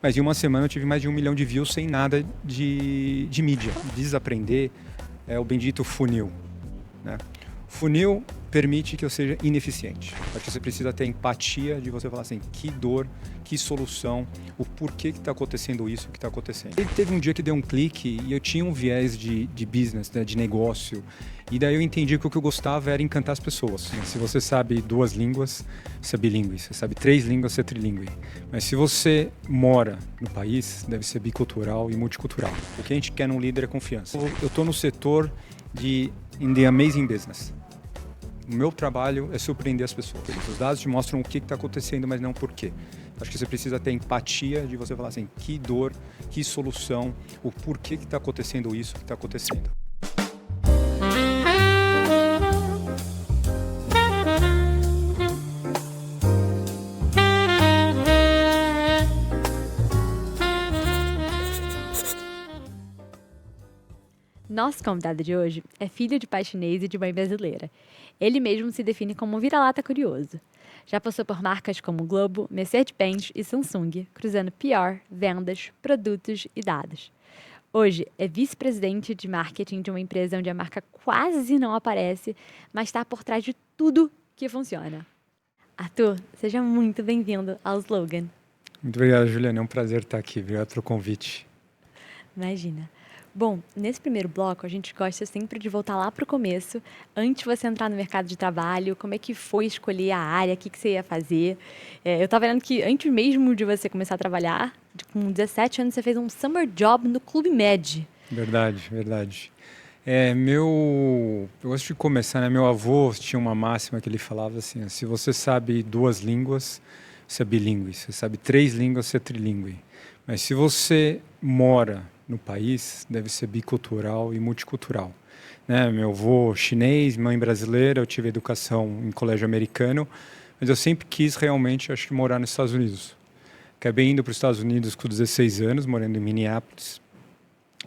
Mas em uma semana eu tive mais de 1 milhão de views sem nada de mídia. Desaprender é o bendito funil, né? Funil permite que eu seja ineficiente. Acho que você precisa ter empatia de você falar assim, que dor, que solução, o porquê que está acontecendo isso, que está acontecendo. Ele teve um dia que deu um clique e eu tinha um viés de business, né, de negócio, e daí eu entendi que o que eu gostava era encantar as pessoas. Se você sabe 2 línguas, você é bilíngue. Se você sabe 3 línguas, você é trilíngue. Mas se você mora no país, deve ser bicultural e multicultural. O que a gente quer num líder é confiança. Eu estou no setor de in the amazing business. O meu trabalho é surpreender as pessoas. Os dados te mostram o que está acontecendo, mas não o porquê. Acho que você precisa ter empatia de você falar assim, que dor, que solução, o porquê que está acontecendo isso, que está acontecendo. Nosso convidado de hoje é filho de pai chinês e de mãe brasileira. Ele mesmo se define como um vira-lata curioso. Já passou por marcas como Globo, Mercedes-Benz e Samsung, cruzando PR, vendas, produtos e dados. Hoje é vice-presidente de marketing de uma empresa onde a marca quase não aparece, mas está por trás de tudo que funciona. Arthur, seja muito bem-vindo ao Slogan. Muito obrigado, Juliana. É um prazer estar aqui. Obrigado pelo convite. Imagina. Bom, nesse primeiro bloco, a gente gosta sempre de voltar lá para o começo, antes de você entrar no mercado de trabalho, como é que foi escolher a área, o que você ia fazer. Eu estava vendo que antes mesmo de você começar a trabalhar, com 17 anos, você fez um summer job no Clube Med. Verdade, verdade. Eu gosto de começar, né? Meu avô tinha uma máxima que ele falava assim, se você sabe 2 línguas, você é bilíngue. Se você sabe 3 línguas, você é trilíngue. Mas se você mora no país, deve ser bicultural e multicultural, né? Meu avô chinês, mãe brasileira, eu tive educação em colégio americano, mas eu sempre quis realmente, acho que, morar nos Estados Unidos. Acabei indo para os Estados Unidos com 16 anos, morando em Minneapolis.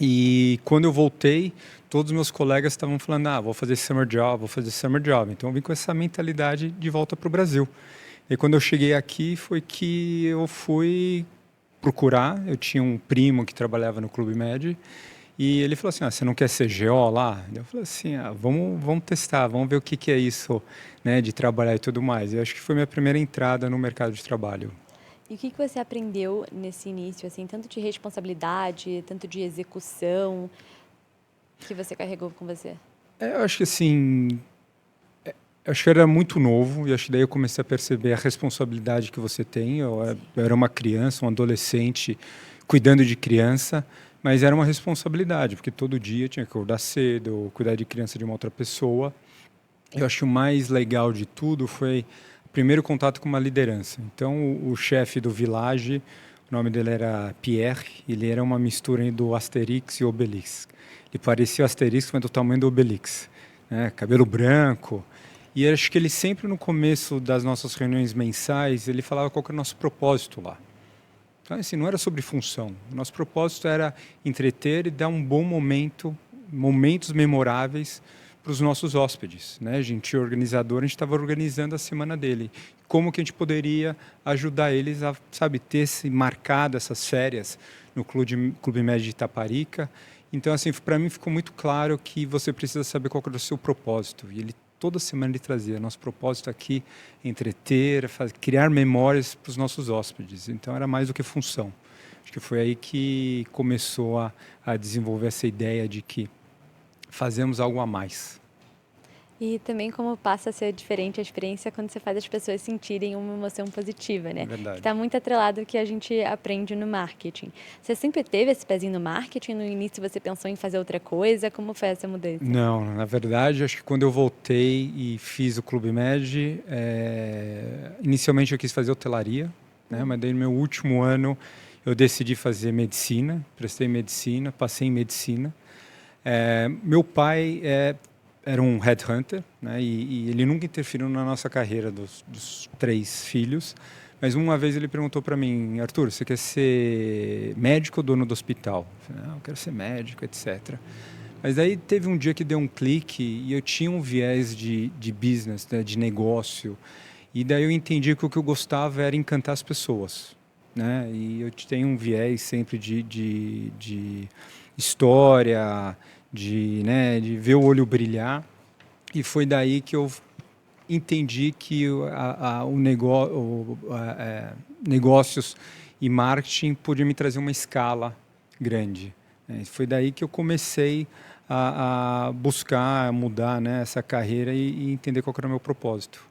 E quando eu voltei, todos os meus colegas estavam falando, vou fazer summer job, vou fazer summer job. Então eu vim com essa mentalidade de volta para o Brasil. E quando eu cheguei aqui, foi que eu fui procurar. Eu tinha um primo que trabalhava no Clube Med e ele falou assim, você não quer ser GO lá? Eu falei assim, vamos testar, vamos ver o que é isso, né, de trabalhar e tudo mais. E eu acho que foi minha primeira entrada no mercado de trabalho. E o que você aprendeu nesse início, assim, tanto de responsabilidade, tanto de execução, que você carregou com você? Eu acho que assim, eu acho que era muito novo e acho que daí eu comecei a perceber a responsabilidade que você tem. Eu era uma criança, um adolescente, cuidando de criança, mas era uma responsabilidade, porque todo dia tinha que acordar cedo, cuidar de criança de uma outra pessoa. Eu acho que o mais legal de tudo foi o primeiro contato com uma liderança. Então, o chefe do Village, o nome dele era Pierre, ele era uma mistura do Asterix e Obelix. Ele parecia o Asterix, mas do tamanho do Obelix, né? Cabelo branco. E acho que ele sempre, no começo das nossas reuniões mensais, ele falava qual que era o nosso propósito lá. Então, assim, não era sobre função. O nosso propósito era entreter e dar um bom momento, momentos memoráveis para os nossos hóspedes, né? A gente, organizador, a gente estava organizando a semana dele. Como que a gente poderia ajudar eles a, ter marcado essas férias no Clube Med de Itaparica. Então, assim, para mim ficou muito claro que você precisa saber qual é o seu propósito. E toda semana ele trazia, nosso propósito aqui é entreter, criar memórias para os nossos hóspedes. Então era mais do que função. Acho que foi aí que começou a desenvolver essa ideia de que fazemos algo a mais. E também como passa a ser diferente a experiência quando você faz as pessoas sentirem uma emoção positiva, né? Verdade. Que está muito atrelado ao que a gente aprende no marketing. Você sempre teve esse pezinho no marketing? No início você pensou em fazer outra coisa? Como foi essa mudança? Não, na verdade, acho que quando eu voltei e fiz o Clube Med, inicialmente eu quis fazer hotelaria, né? Mas daí no meu último ano eu decidi fazer medicina, prestei medicina, passei em medicina. Meu pai era um headhunter, né? E ele nunca interferiu na nossa carreira dos 3 filhos. Mas uma vez ele perguntou para mim, Arthur, você quer ser médico ou dono do hospital? Eu falei, eu quero ser médico, etc. Mas daí teve um dia que deu um clique e eu tinha um viés de business, né? De negócio. E daí eu entendi que o que eu gostava era encantar as pessoas. né? E eu tenho um viés sempre de história, de ver o olho brilhar. E foi daí que eu entendi que negócios e marketing podia me trazer uma escala grande. Foi daí que eu comecei a buscar mudar, né, essa carreira e entender qual que era o meu propósito.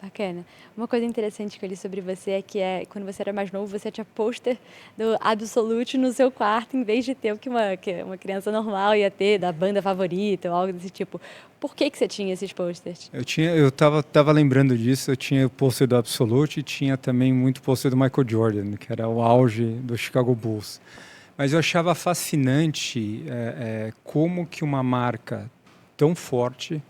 Bacana. Uma coisa interessante que eu li sobre você é que quando você era mais novo, você tinha pôster do Absolute no seu quarto, em vez de ter o que uma criança normal ia ter, da banda favorita ou algo desse tipo. Por que você tinha esses posters? Eu tava lembrando disso, eu tinha o pôster do Absolute e tinha também muito pôster do Michael Jordan, que era o auge do Chicago Bulls. Mas eu achava fascinante como que uma marca tão forte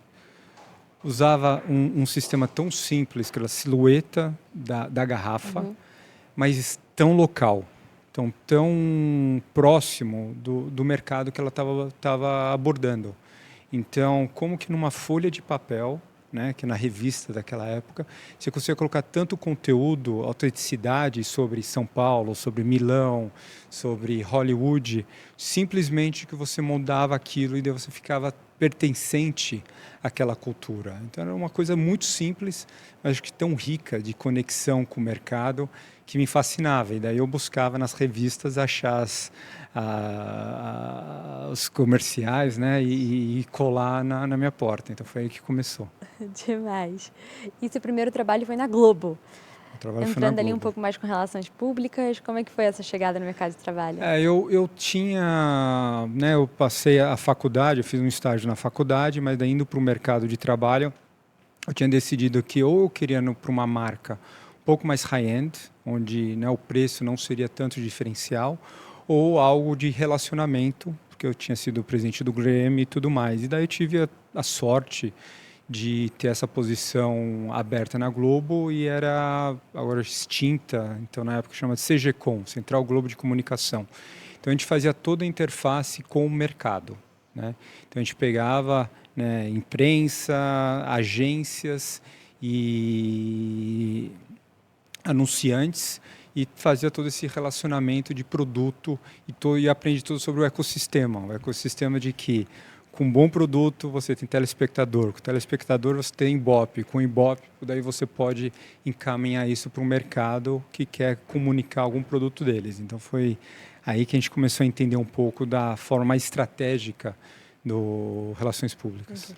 usava um sistema tão simples, que era a silhueta da garrafa, mas tão local, tão próximo do mercado que ela estava abordando. Então, como que numa folha de papel, né, que na revista daquela época, você conseguia colocar tanto conteúdo, autenticidade sobre São Paulo, sobre Milão, sobre Hollywood, simplesmente que você moldava aquilo e daí você ficava pertencente àquela cultura. Então era uma coisa muito simples, mas acho que tão rica de conexão com o mercado, que me fascinava. E daí eu buscava nas revistas achar os comerciais, né, e colar na minha porta. Então foi aí que começou. Demais. E seu primeiro trabalho foi na Globo. O trabalho foi na Entrando ali um Globo. pouco mais com relações públicas, como é que foi essa chegada no mercado de trabalho? Eu tinha, né, eu passei a faculdade, eu fiz um estágio na faculdade, mas daí indo para o mercado de trabalho, eu tinha decidido que ou eu queria ir para uma marca um pouco mais high-end, onde, né, o preço não seria tanto diferencial, ou algo de relacionamento, porque eu tinha sido presidente do Grêmio e tudo mais. E daí eu tive a sorte de ter essa posição aberta na Globo e era agora extinta, então na época chamava de CGCom, Central Globo de Comunicação. Então a gente fazia toda a interface com o mercado, né? Então a gente pegava, né, imprensa, agências e anunciantes e fazia todo esse relacionamento de produto e aprende tudo sobre o ecossistema de que com um bom produto você tem telespectador, com telespectador você tem Ibope, com Ibope daí você pode encaminhar isso para o mercado que quer comunicar algum produto deles. Então foi aí que a gente começou a entender um pouco da forma mais estratégica do relações públicas.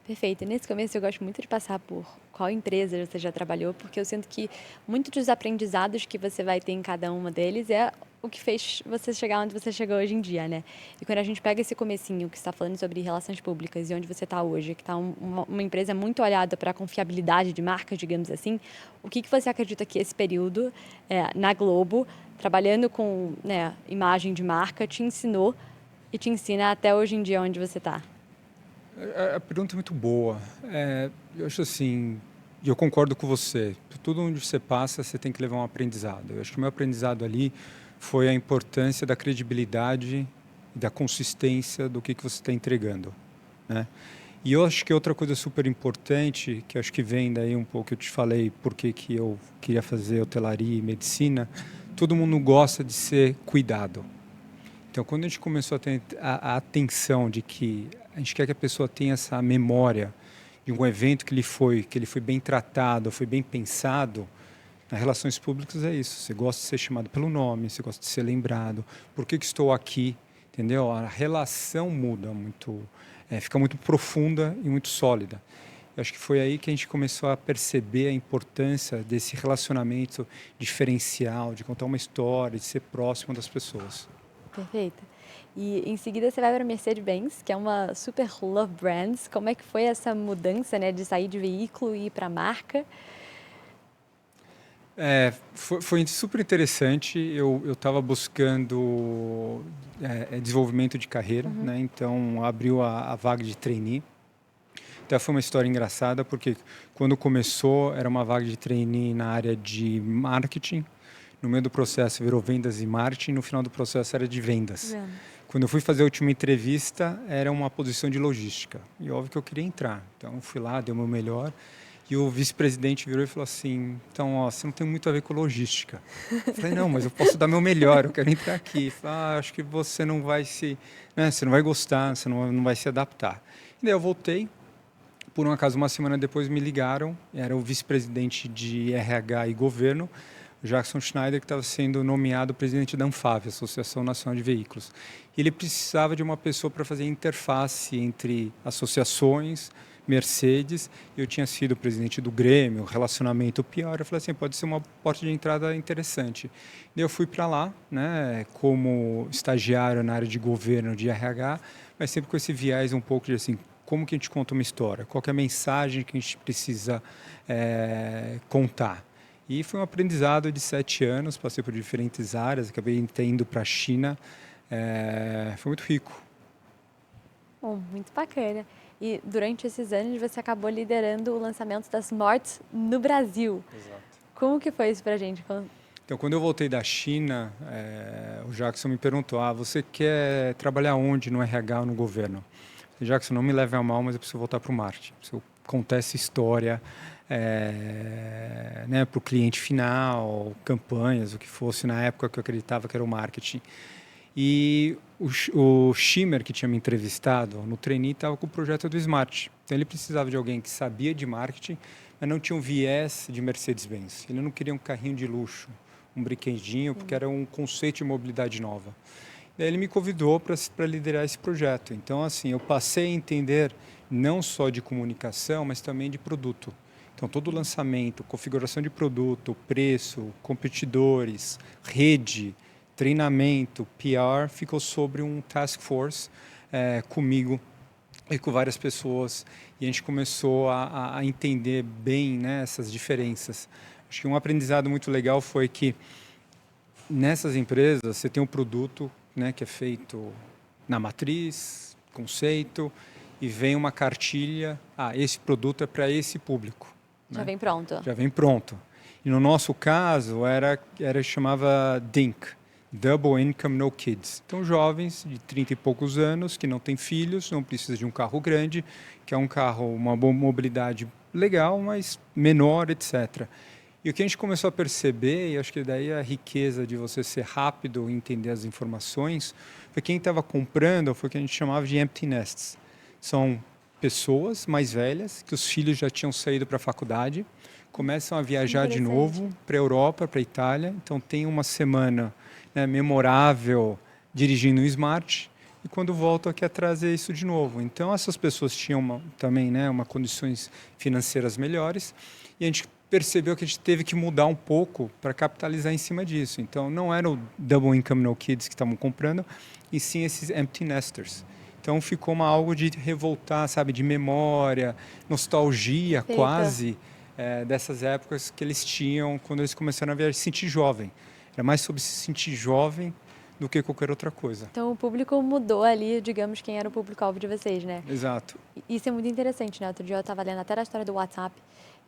Perfeito. Nesse começo eu gosto muito de passar por qual empresa você já trabalhou, porque eu sinto que muitos dos aprendizados que você vai ter em cada uma deles é o que fez você chegar onde você chegou hoje em dia, né? E quando a gente pega esse comecinho que está falando sobre relações públicas e onde você está hoje, que está uma empresa muito olhada para a confiabilidade de marcas, digamos assim, o que você acredita que esse período na Globo, trabalhando com, né, imagem de marca, te ensinou e te ensina até hoje em dia onde você está? A pergunta é muito boa. Eu acho assim, e eu concordo com você. Tudo onde você passa, você tem que levar um aprendizado. Eu acho que o meu aprendizado ali foi a importância da credibilidade e da consistência do que você está entregando, né? E eu acho que outra coisa super importante, que acho que vem daí um pouco, eu te falei por que eu queria fazer hotelaria e medicina, todo mundo gosta de ser cuidado. Então, quando a gente começou a ter a atenção de que a gente quer que a pessoa tenha essa memória de um evento que ele foi bem tratado, foi bem pensado, nas relações públicas é isso. Você gosta de ser chamado pelo nome, você gosta de ser lembrado. Por que estou aqui? Entendeu? A relação muda muito, fica muito profunda e muito sólida. Eu acho que foi aí que a gente começou a perceber a importância desse relacionamento diferencial, de contar uma história, de ser próximo das pessoas. Perfeito. E em seguida você vai para a Mercedes-Benz, que é uma super love brands. Como é que foi essa mudança, né, de sair de veículo e ir para a marca? Foi super interessante. Eu estava buscando desenvolvimento de carreira, né? Então abriu a vaga de trainee. Então foi uma história engraçada porque quando começou era uma vaga de trainee na área de marketing. No meio do processo virou vendas e marketing. No final do processo era de vendas. Quando eu fui fazer a última entrevista era uma posição de logística. E óbvio que eu queria entrar. Então fui lá, dei o meu melhor. E o vice-presidente virou e falou assim, então, ó, você não tem muito a ver com logística. Eu falei, não, mas eu posso dar meu melhor, eu quero entrar aqui. Ele falou, acho que você não vai você não vai gostar, você não vai se adaptar. E daí eu voltei, por um acaso, uma semana depois me ligaram, era o vice-presidente de RH e governo, o Jackson Schneider, que estava sendo nomeado presidente da ANFAV, Associação Nacional de Veículos. E ele precisava de uma pessoa para fazer interface entre associações, Mercedes, eu tinha sido presidente do Grêmio, relacionamento pior, eu falei assim, pode ser uma porta de entrada interessante. E eu fui para lá, né, como estagiário na área de governo de RH, mas sempre com esse viés um pouco de assim, como que a gente conta uma história, qual que é a mensagem que a gente precisa contar. E foi um aprendizado de 7 anos, passei por diferentes áreas, acabei indo para a China, foi muito rico. Bom, muito bacana. E durante esses anos você acabou liderando o lançamento das Smart no Brasil. Exato. Como que foi isso pra gente? Então, quando eu voltei da China, o Jackson me perguntou, você quer trabalhar onde, no RH ou no governo? Jackson, não me leve a mal, mas eu preciso voltar para o marketing. Preciso contar essa história né, para o cliente final, campanhas, o que fosse, na época que eu acreditava que era o marketing. E o Schimmer, que tinha me entrevistado no trainee, estava com o projeto do Smart. Então, ele precisava de alguém que sabia de marketing, mas não tinha um viés de Mercedes-Benz. Ele não queria um carrinho de luxo, um brinquedinho, porque era um conceito de mobilidade nova. Daí ele me convidou para liderar esse projeto. Então, assim, eu passei a entender não só de comunicação, mas também de produto. Então, todo o lançamento, configuração de produto, preço, competidores, rede, treinamento, PR, ficou sobre um task force comigo e com várias pessoas. E a gente começou a entender bem, né, essas diferenças. Acho que um aprendizado muito legal foi que nessas empresas você tem um produto, né, que é feito na matriz, conceito, e vem uma cartilha, esse produto é para esse público. Já né? vem pronto. Já vem pronto. E no nosso caso, chamava DINK, Double Income No Kids. Então, jovens de 30 e poucos anos, que não têm filhos, não precisam de um carro grande, que é um carro, uma boa mobilidade legal, mas menor, etc. E o que a gente começou a perceber, e acho que daí a riqueza de você ser rápido e entender as informações, foi quem estava comprando, foi o que a gente chamava de empty nests. São pessoas mais velhas, que os filhos já tinham saído para a faculdade, começam a viajar de novo para a Europa, para a Itália. Então, tem uma semana memorável dirigindo o Smart, e quando voltam quer trazer isso de novo. Então, essas pessoas tinham também uma condições financeiras melhores, e a gente percebeu que a gente teve que mudar um pouco para capitalizar em cima disso. Então, não era o Double Income No Kids que estavam comprando, e sim esses empty nesters. Então, ficou algo de revoltar, sabe, de memória, nostalgia quase, dessas épocas que eles tinham quando eles começaram a viajar, se sentir jovem. Era mais sobre se sentir jovem do que qualquer outra coisa. Então, o público mudou ali, digamos, quem era o público-alvo de vocês, né? Exato. Isso é muito interessante, né? Outro dia eu estava lendo até a história do WhatsApp,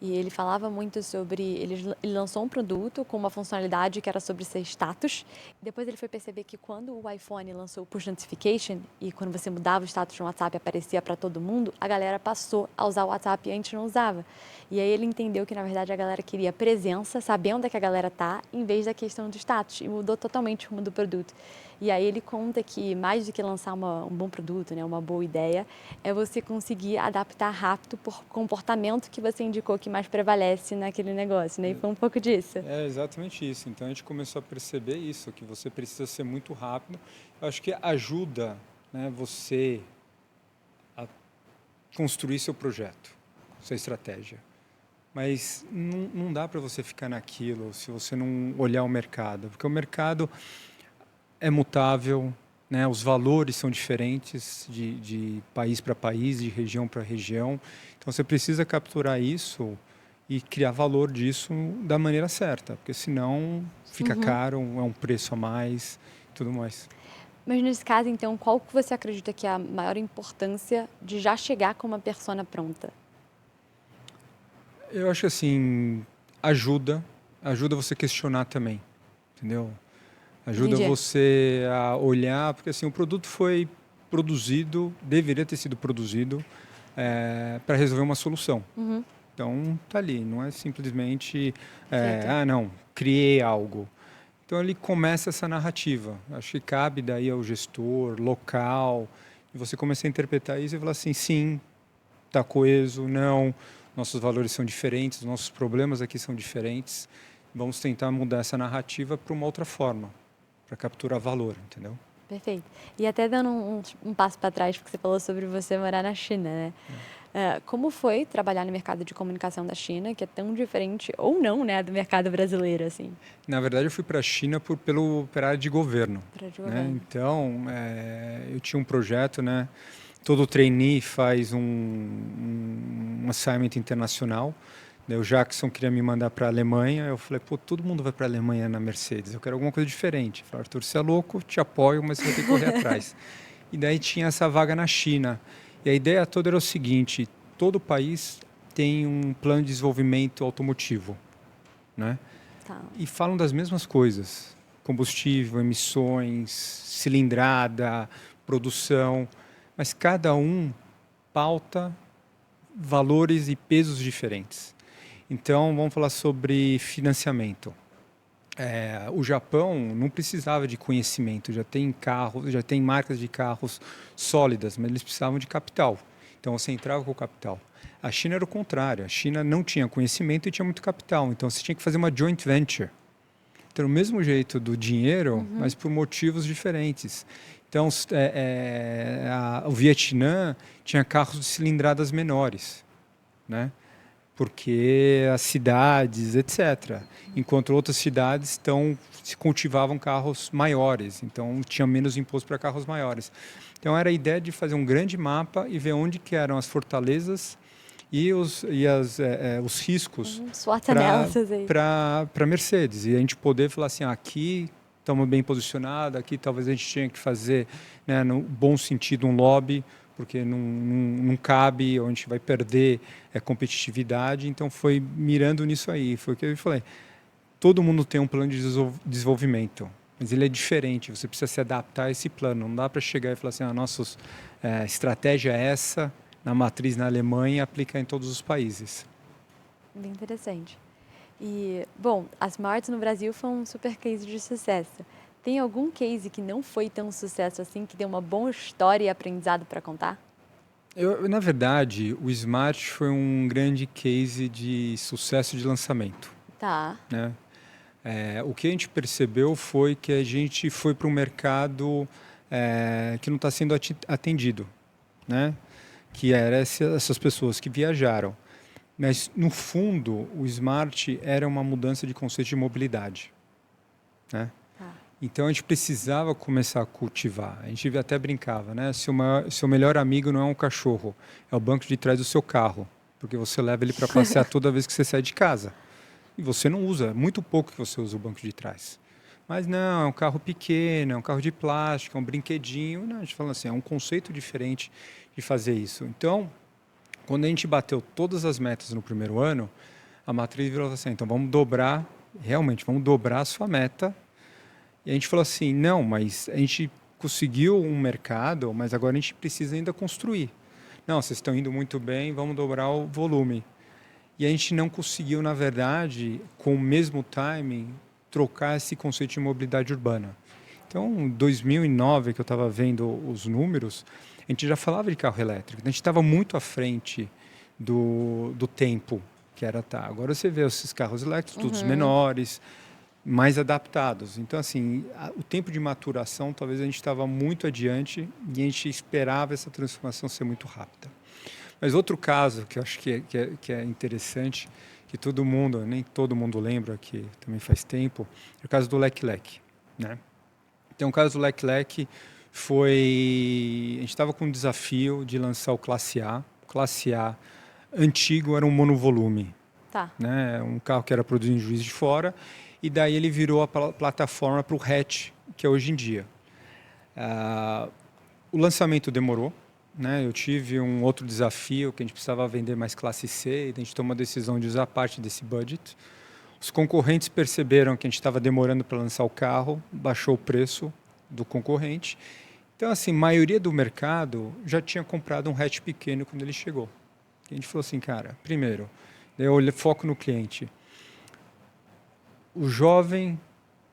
e ele falava muito sobre... Ele lançou um produto com uma funcionalidade que era sobre ser status. Depois ele foi perceber que quando o iPhone lançou o Push Notification, e quando você mudava o status no WhatsApp aparecia para todo mundo, a galera passou a usar o WhatsApp e antes não usava. E aí ele entendeu que, na verdade, a galera queria presença, saber onde é que a galera tá, em vez da questão do status. E mudou totalmente o rumo do produto. E aí ele conta que mais do que lançar um bom produto, né, uma boa ideia, é você conseguir adaptar rápido por comportamento que você indicou que mais prevalece naquele negócio, né? E foi um pouco disso. É exatamente isso. Então a gente começou a perceber isso, que você precisa ser muito rápido. Eu acho que ajuda, né, você a construir seu projeto, sua estratégia. Mas não dá para você ficar naquilo se você não olhar o mercado, porque o mercado é mutável, né? Os valores são diferentes de país para país, de região para região. Então, você precisa capturar isso e criar valor disso da maneira certa, porque senão fica caro, é um preço a mais e tudo mais. Mas nesse caso, então, qual que você acredita que é a maior importância de já chegar com uma persona pronta? Eu acho que assim, ajuda você a questionar também, entendeu? Ajuda você a olhar, porque assim, o produto foi produzido, deveria ter sido produzido para resolver uma solução. Então, tá ali, não é simplesmente, Certo. não, criei algo. Então, ele começa essa narrativa. Acho que cabe daí ao gestor, local, e você começa a interpretar isso e falar assim, sim, está coeso, não, nossos valores são diferentes, nossos problemas aqui são diferentes. Vamos tentar mudar essa narrativa para uma outra forma, para capturar valor, entendeu? Perfeito. E até dando um passo para trás, porque você falou sobre você morar na China, né? Como foi trabalhar no mercado de comunicação da China, que é tão diferente, ou não, né, do mercado brasileiro, assim, Na verdade, eu fui para a China pela área de governo, para de né? governo? Então, eu tinha um projeto, né? Todo trainee faz um assignment internacional. Daí o Jackson queria me mandar para a Alemanha. Eu falei, pô, todo mundo vai para a Alemanha na Mercedes. Eu quero alguma coisa diferente. Eu falei, Arthur, você é louco, te apoio, mas você vai ter que correr atrás. E daí tinha essa vaga na China. E a ideia toda era o seguinte: todo país tem um plano de desenvolvimento automotivo, né? Tá. E falam das mesmas coisas: combustível, emissões, cilindrada, produção, mas cada um pauta valores e pesos diferentes. Então, vamos falar sobre financiamento. O Japão não precisava de conhecimento, já tem carros, já tem marcas de carros sólidas, mas eles precisavam de capital. Então, você entrava com o capital. A China era o contrário, a China não tinha conhecimento e tinha muito capital, então você tinha que fazer uma joint venture. Então, o mesmo jeito do dinheiro, mas por motivos diferentes. Então, o Vietnã tinha carros de cilindradas menores, né? Porque as cidades, etc. Enquanto outras cidades se cultivavam carros maiores, então tinha menos imposto para carros maiores. Então, era a ideia de fazer um grande mapa e ver onde que eram as fortalezas e os riscos SWOT para analysis aí. para Mercedes, e a gente poder falar assim, aqui estamos bem posicionados, aqui talvez a gente tenha que fazer, né, no bom sentido, um lobby, porque não cabe, ou a gente vai perder competitividade. Então foi mirando nisso aí, foi o que eu falei, todo mundo tem um plano de desenvolvimento, mas ele é diferente, você precisa se adaptar a esse plano, não dá para chegar e falar assim, a nossa estratégia é essa, na matriz na Alemanha, e aplicar em todos os países. Bem interessante. E, bom, as Smarts no Brasil foi um super case de sucesso. Tem algum case que não foi tão sucesso assim, que deu uma boa história e aprendizado para contar? Na verdade, o Smart foi um grande case de sucesso de lançamento, Tá. né? O que a gente percebeu foi que a gente foi para um mercado que não está sendo atendido, né? Que eram essas pessoas que viajaram. Mas, no fundo, o Smart era uma mudança de conceito de mobilidade, né? Tá. Então, a gente precisava começar a cultivar. A gente até brincava, né? Seu melhor amigo não é um cachorro, é o banco de trás do seu carro, porque você leva ele para passear toda vez que você sai de casa. E você não usa, é muito pouco que você usa o banco de trás. Mas não, é um carro pequeno, é um carro de plástico, é um brinquedinho. Não, a gente fala assim, é um conceito diferente de fazer isso. Então, quando a gente bateu todas as metas no primeiro ano, a matriz virou assim, então vamos dobrar, realmente, vamos dobrar a sua meta. E a gente falou assim, não, mas a gente conseguiu um mercado, mas agora a gente precisa ainda construir. Não, vocês estão indo muito bem, vamos dobrar o volume. E a gente não conseguiu, na verdade, com o mesmo timing, trocar esse conceito de mobilidade urbana. Então, em 2009, que eu estava vendo os números, a gente já falava de carro elétrico. A gente estava muito à frente do tempo que era tá. Agora você vê esses carros elétricos, todos menores, mais adaptados. Então, assim, o tempo de maturação, talvez a gente estava muito adiante e a gente esperava essa transformação ser muito rápida. Mas outro caso que eu acho que é interessante, que todo mundo, nem todo mundo lembra, que também faz tempo, é o caso do Leclerc, né? Então, o caso do Leclerc foi... A gente estava com um desafio de lançar o Classe A. O Classe A antigo era um monovolume, Tá. né? Um carro que era produzido em Juiz de Fora, e daí ele virou a plataforma para o hatch, que é hoje em dia. O lançamento demorou, né? Eu tive um outro desafio, que a gente precisava vender mais classe C, e a gente tomou a decisão de usar parte desse budget. Os concorrentes perceberam que a gente estava demorando para lançar o carro, baixou o preço do concorrente. Então, assim, a maioria do mercado já tinha comprado um hatch pequeno quando ele chegou. E a gente falou assim, cara, primeiro, Daí eu foco no cliente. O jovem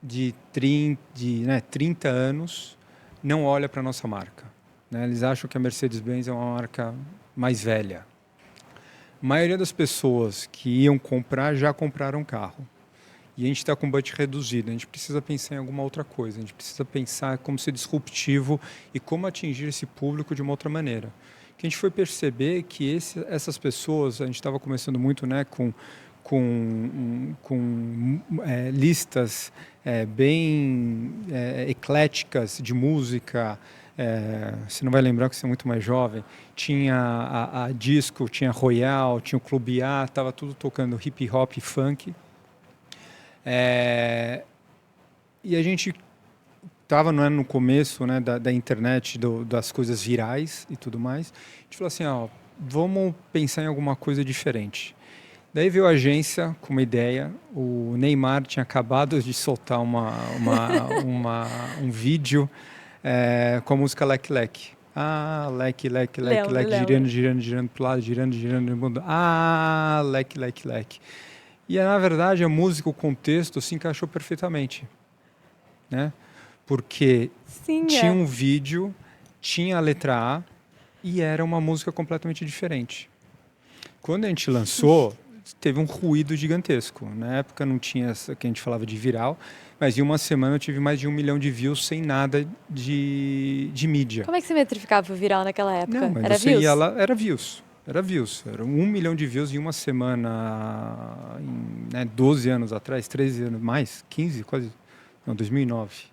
de 30 anos não olha para a nossa marca, né? Eles acham que a Mercedes-Benz é uma marca mais velha. A maioria das pessoas que iam comprar já compraram carro. E a gente está com um budget reduzido. A gente precisa pensar em alguma outra coisa. A gente precisa pensar como ser disruptivo e como atingir esse público de uma outra maneira. Que a gente foi perceber que essas pessoas, a gente estava começando muito, né, com listas bem ecléticas de música. Você não vai lembrar que você é muito mais jovem. Tinha a disco, tinha Royal, tinha o Clube A, estava tudo tocando hip hop e funk. E a gente estava no começo, né, da internet, das coisas virais e tudo mais. A gente falou assim, vamos pensar em alguma coisa diferente. Daí veio a agência com uma ideia. O Neymar tinha acabado de soltar um vídeo com a música Leque Leque. Leque, leque, leque, leque, girando, girando, girando para o lado, girando, girando, girando. Leque, leque, leque. E, na verdade, a música, o contexto, se encaixou perfeitamente, né? Porque tinha um vídeo, tinha a letra A e era uma música completamente diferente. Quando a gente lançou, teve um ruído gigantesco. Na época não tinha essa que a gente falava de viral, mas em uma semana eu tive mais de 1 milhão de views sem nada de mídia. Como é que você metrificava o viral naquela época? Não, mas era você views? ia lá, era views. Era views. Era 1 milhão de views em uma semana, 12 anos atrás, 13 anos, mais, 15, quase. Não, 2009.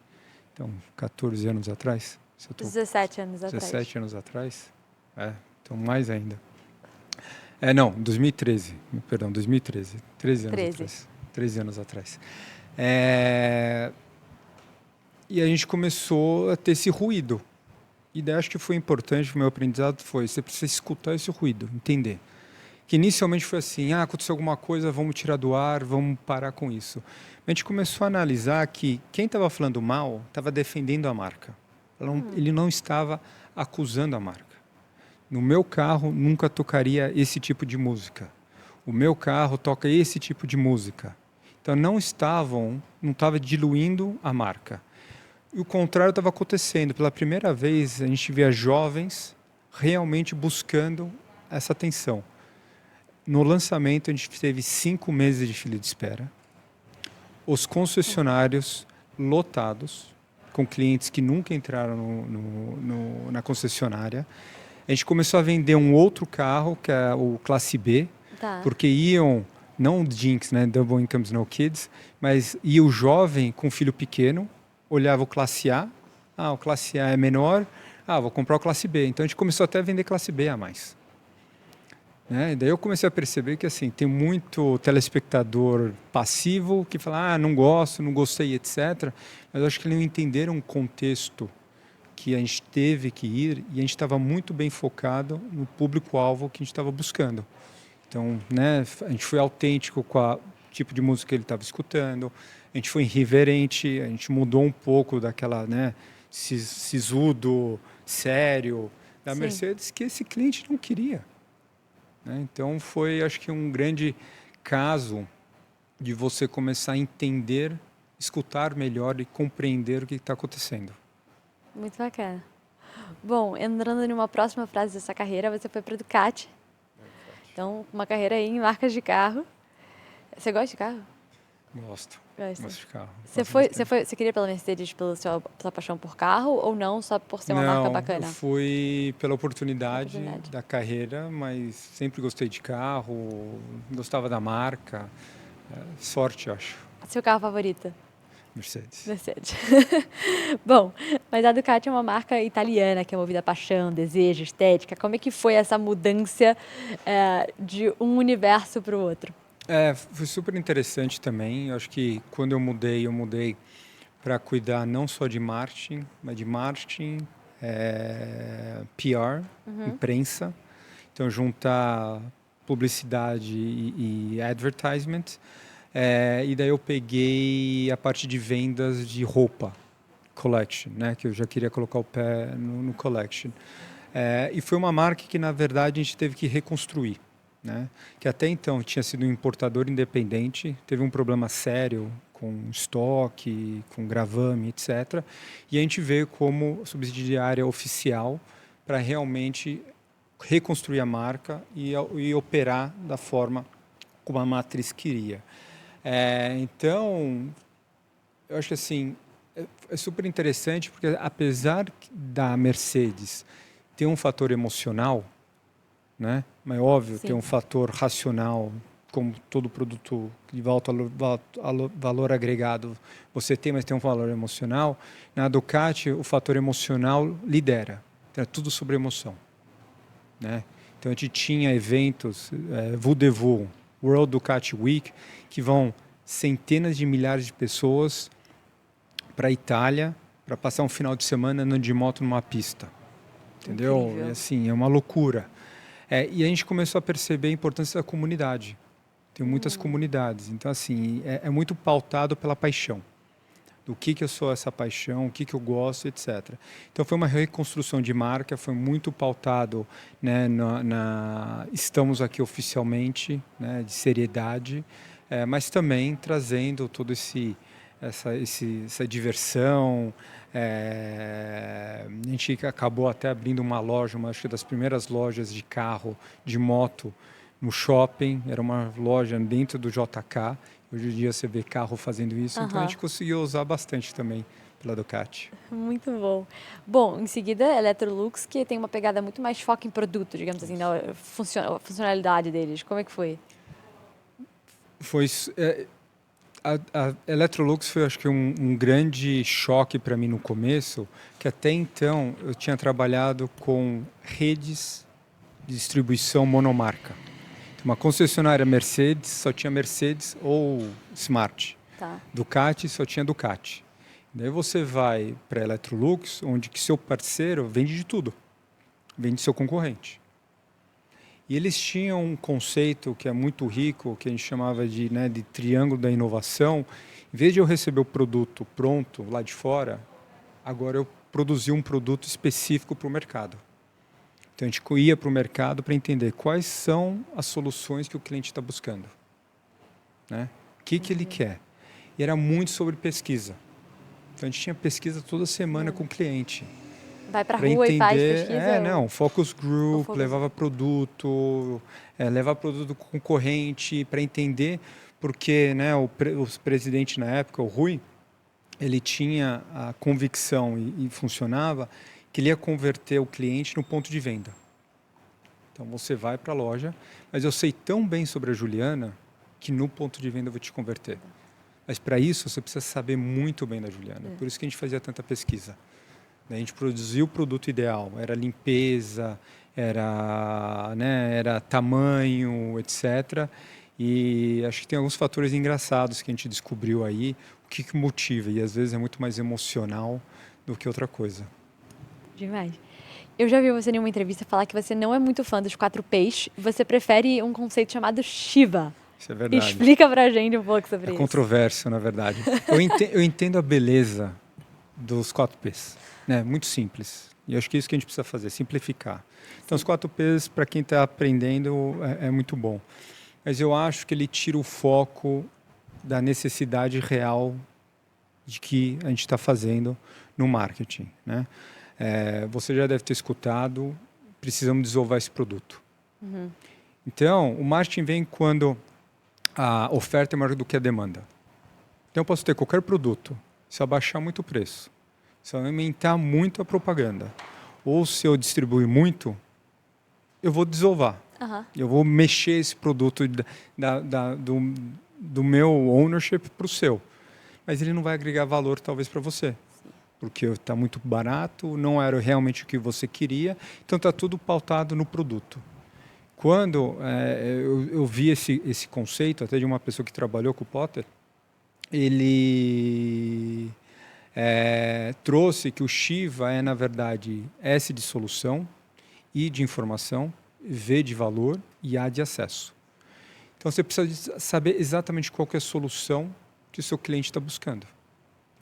Então, 14 anos atrás. 17 anos atrás. 17 anos atrás. Então, mais ainda. Não, 2013. Perdão, 2013. 13 anos atrás. 13 anos atrás. E a gente começou a ter esse ruído. E daí acho que foi importante, o meu aprendizado foi, você precisa escutar esse ruído, entender. Que inicialmente foi assim, aconteceu alguma coisa, vamos tirar do ar, vamos parar com isso. A gente começou a analisar que quem estava falando mal estava defendendo a marca. Ele não estava acusando a marca. No meu carro nunca tocaria esse tipo de música. O meu carro toca esse tipo de música. Então não estava diluindo a marca. E o contrário estava acontecendo. Pela primeira vez, a gente via jovens realmente buscando essa atenção. No lançamento, a gente teve 5 meses de fila de espera. Os concessionários lotados, com clientes que nunca entraram na concessionária. A gente começou a vender um outro carro, que é o Classe B, porque iam, não o Jinx, né, Double Incomes No Kids, mas ia o jovem com filho pequeno, olhava o Classe A, o Classe A é menor, vou comprar o Classe B. Então a gente começou até a vender Classe B a mais. E daí eu comecei a perceber que assim, tem muito telespectador passivo que fala, não gosto, não gostei, etc. Mas eu acho que eles não entenderam o contexto que a gente teve que ir e a gente estava muito bem focado no público-alvo que a gente estava buscando. Então, a gente foi autêntico com o tipo de música que ele estava escutando, a gente foi irreverente, a gente mudou um pouco daquela, sisudo, sério, da Mercedes, que esse cliente não queria. Então, foi, acho que, um grande caso de você começar a entender, escutar melhor e compreender o que está acontecendo. Muito bacana. Bom, entrando em uma próxima fase dessa carreira, você foi para a Ducati. Então, uma carreira aí em marcas de carro. Você gosta de carro? Gosto de carro. Você queria pela Mercedes pela sua paixão por carro ou não, só por ser uma marca bacana? Não, eu fui pela oportunidade da carreira, mas sempre gostei de carro, gostava da marca. Sorte, acho. Seu carro favorito? Mercedes. Bom, mas a Ducati é uma marca italiana que é movida a paixão, desejo, estética. Como é que foi essa mudança de um universo para o outro? Foi super interessante também. Eu acho que quando eu mudei para cuidar não só de marketing, mas de marketing, PR, imprensa. Então, juntar publicidade e advertisement. E daí eu peguei a parte de vendas de roupa, collection, que eu já queria colocar o pé no collection. E foi uma marca que, na verdade, a gente teve que reconstruir. né? Que até então tinha sido um importador independente, teve um problema sério com estoque, com gravame, etc. E a gente veio como subsidiária oficial para realmente reconstruir a marca e operar da forma como a matriz queria. Então, eu acho que assim, é super interessante porque apesar da Mercedes ter um fator emocional, né? Mas óbvio, Sim. tem um fator racional, como todo produto de alto valor agregado você tem, mas tem um valor emocional. Na Ducati, o fator emocional lidera. Então, é tudo sobre emoção, né? Então, a gente tinha eventos, Voudeville, World Ducati Week, que vão centenas de milhares de pessoas para a Itália para passar um final de semana andando de moto numa pista. Entendeu? Incrível. E assim, é uma loucura. E a gente começou a perceber a importância da comunidade. Tem muitas comunidades. Então, assim, é muito pautado pela paixão. Do que eu sou essa paixão, o que eu gosto, etc. Então, foi uma reconstrução de marca, foi muito pautado, né, estamos aqui oficialmente, né, de seriedade, mas também trazendo todo essa diversão. A gente acabou até abrindo uma loja, acho que das primeiras lojas de carro, de moto, no shopping. Era uma loja dentro do JK. Hoje em dia você vê carro fazendo isso. Então a gente conseguiu usar bastante também pela Ducati. Muito bom. Bom, em seguida, Electrolux, que tem uma pegada muito mais foco em produto, digamos assim, a funcionalidade deles. Como é que foi? A Electrolux foi, acho que, um grande choque para mim no começo, que até então eu tinha trabalhado com redes de distribuição monomarca. Uma concessionária Mercedes, só tinha Mercedes ou Smart. Tá. Ducati, só tinha Ducati. Daí você vai para a Electrolux, onde que seu parceiro vende de tudo. Vende seu concorrente. E eles tinham um conceito que é muito rico, que a gente chamava de triângulo da inovação. Em vez de eu receber o produto pronto lá de fora, agora eu produzi um produto específico para o mercado. Então a gente ia para o mercado para entender quais são as soluções que o cliente está buscando, né? O que ele quer. E era muito sobre pesquisa. Então a gente tinha pesquisa toda semana com o cliente. Vai para a rua e faz pesquisa? Focus group, levava produto concorrente para entender, porque, né, o presidente na época, o Rui, ele tinha a convicção e funcionava que ele ia converter o cliente no ponto de venda. Então você vai para a loja, mas eu sei tão bem sobre a Juliana que no ponto de venda eu vou te converter. Mas para isso você precisa saber muito bem da Juliana. Por isso que a gente fazia tanta pesquisa. A gente produzia o produto ideal, era limpeza, era tamanho, etc. E acho que tem alguns fatores engraçados que a gente descobriu aí, o que motiva, e às vezes é muito mais emocional do que outra coisa. Demais. Eu já vi você em uma entrevista falar que você não é muito fã dos 4Ps, você prefere um conceito chamado Shiva. Isso é verdade. Explica pra gente um pouco sobre isso. É controverso, na verdade. Eu entendo a beleza dos 4Ps. Né? Muito simples. E acho que é isso que a gente precisa fazer, simplificar. Então, os 4Ps, para quem está aprendendo, é muito bom. Mas eu acho que ele tira o foco da necessidade real de que a gente está fazendo no marketing. Né? Você já deve ter escutado, precisamos desovar esse produto. Então, o marketing vem quando a oferta é maior do que a demanda. Então, eu posso ter qualquer produto, se eu abaixar muito o preço, se eu aumentar muito a propaganda, ou se eu distribuir muito, eu vou desovar. Eu vou mexer esse produto do meu ownership para o seu. Mas ele não vai agregar valor, talvez, para você. Porque está muito barato, não era realmente o que você queria, então está tudo pautado no produto. Quando eu vi esse conceito, até de uma pessoa que trabalhou com o Potter, ele trouxe que o Shiva é, na verdade, S de solução, I de informação, V de valor e A de acesso. Então, você precisa saber exatamente qual que é a solução que o seu cliente está buscando.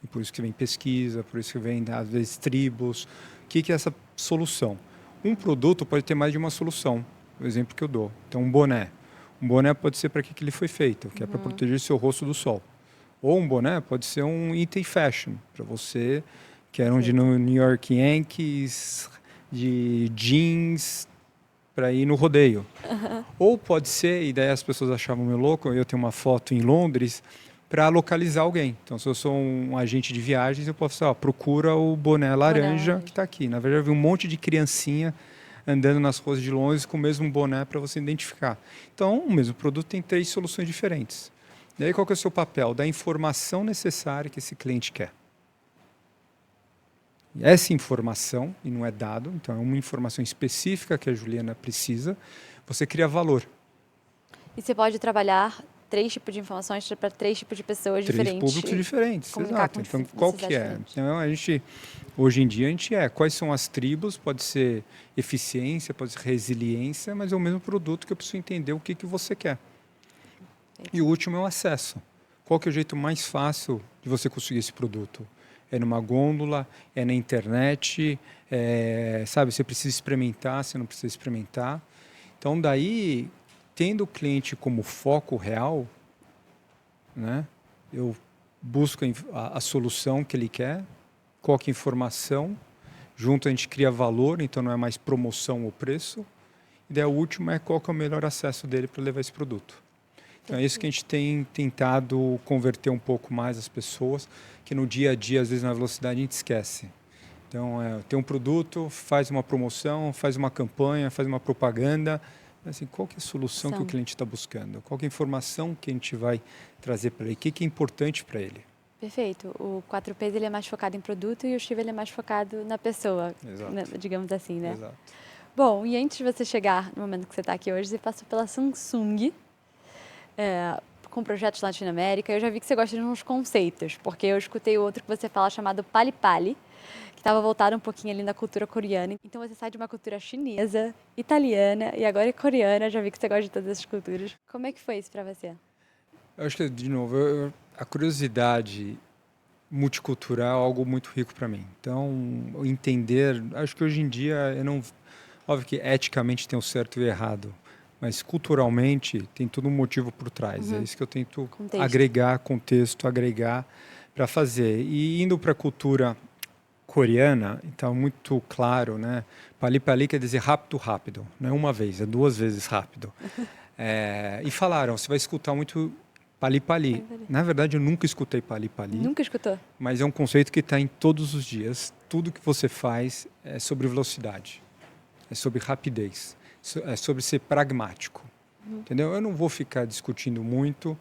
E por isso que vem pesquisa, por isso que vem, às vezes, tribos. O que é essa solução? Um produto pode ter mais de uma solução. o exemplo que eu dou. Então, um boné. Um boné pode ser para que ele foi feito, que é para proteger seu rosto do sol. Ou um boné pode ser um item fashion, para você que era de no New York Yankees, de jeans, para ir no rodeio. Ou pode ser, e daí as pessoas achavam meio louco, eu tenho uma foto em Londres, para localizar alguém. Então, se eu sou um agente de viagens, eu posso falar, procura o boné laranja que está aqui. Na verdade, eu vi um monte de criancinha andando nas ruas de Londres com o mesmo boné para você identificar. Então, o mesmo produto tem 3 soluções diferentes. E aí, qual que é o seu papel? Da informação necessária que esse cliente quer. E essa informação, e não é dado, então é uma informação específica que a Juliana precisa, você cria valor. E você pode trabalhar 3 tipos de informações para 3 tipos de pessoas 3 diferentes. públicos diferentes, exato. Então, qual que é? Diferentes. Então, hoje em dia, quais são as tribos? Pode ser eficiência, pode ser resiliência, mas é o mesmo produto que eu preciso entender o que você quer. E o último é o acesso. Qual que é o jeito mais fácil de você conseguir esse produto? É numa gôndola, é na internet, sabe? Você precisa experimentar, você não precisa experimentar. Então, daí, tendo o cliente como foco real, né? Eu busco a solução que ele quer, qualquer informação, junto a gente cria valor, então não é mais promoção ou preço. E daí, o último é qual que é o melhor acesso dele para levar esse produto. Então, é isso que a gente tem tentado converter um pouco mais as pessoas, que no dia a dia, às vezes, na velocidade, a gente esquece. Então, tem um produto, faz uma promoção, faz uma campanha, faz uma propaganda. Assim, qual que é a solução que o cliente está buscando? Qual que é a informação que a gente vai trazer para ele? O que é importante para ele? Perfeito. O 4Ps ele é mais focado em produto e o Shiva ele é mais focado na pessoa, digamos assim, né? Exato. Bom, e antes de você chegar no momento que você está aqui hoje, você passou pela Samsung, com projetos Latinoamérica. Eu já vi que você gosta de uns conceitos, porque eu escutei outro que você fala chamado Pali Pali, que estava voltado um pouquinho ali na cultura coreana. Então você sai de uma cultura chinesa, italiana e agora é coreana. Já vi que você gosta de todas essas culturas. Como é que foi isso para você? Eu acho que, de novo, a curiosidade multicultural é algo muito rico para mim. Então, entender, acho que hoje em dia, óbvio que eticamente tem o certo e o errado, mas culturalmente tem todo um motivo por trás. É isso que eu tento agregar contexto, agregar para fazer. E indo para a cultura coreana, então muito claro, né? Pali Pali quer dizer rápido, rápido. Não é uma vez, é 2 vezes rápido. E falaram, você vai escutar muito Pali Pali. Na verdade, eu nunca escutei Pali Pali. Nunca escutou? Mas é um conceito que está em todos os dias. Tudo que você faz é sobre velocidade, é sobre rapidez, é sobre ser pragmático. Entendeu? Eu não vou ficar discutindo muito.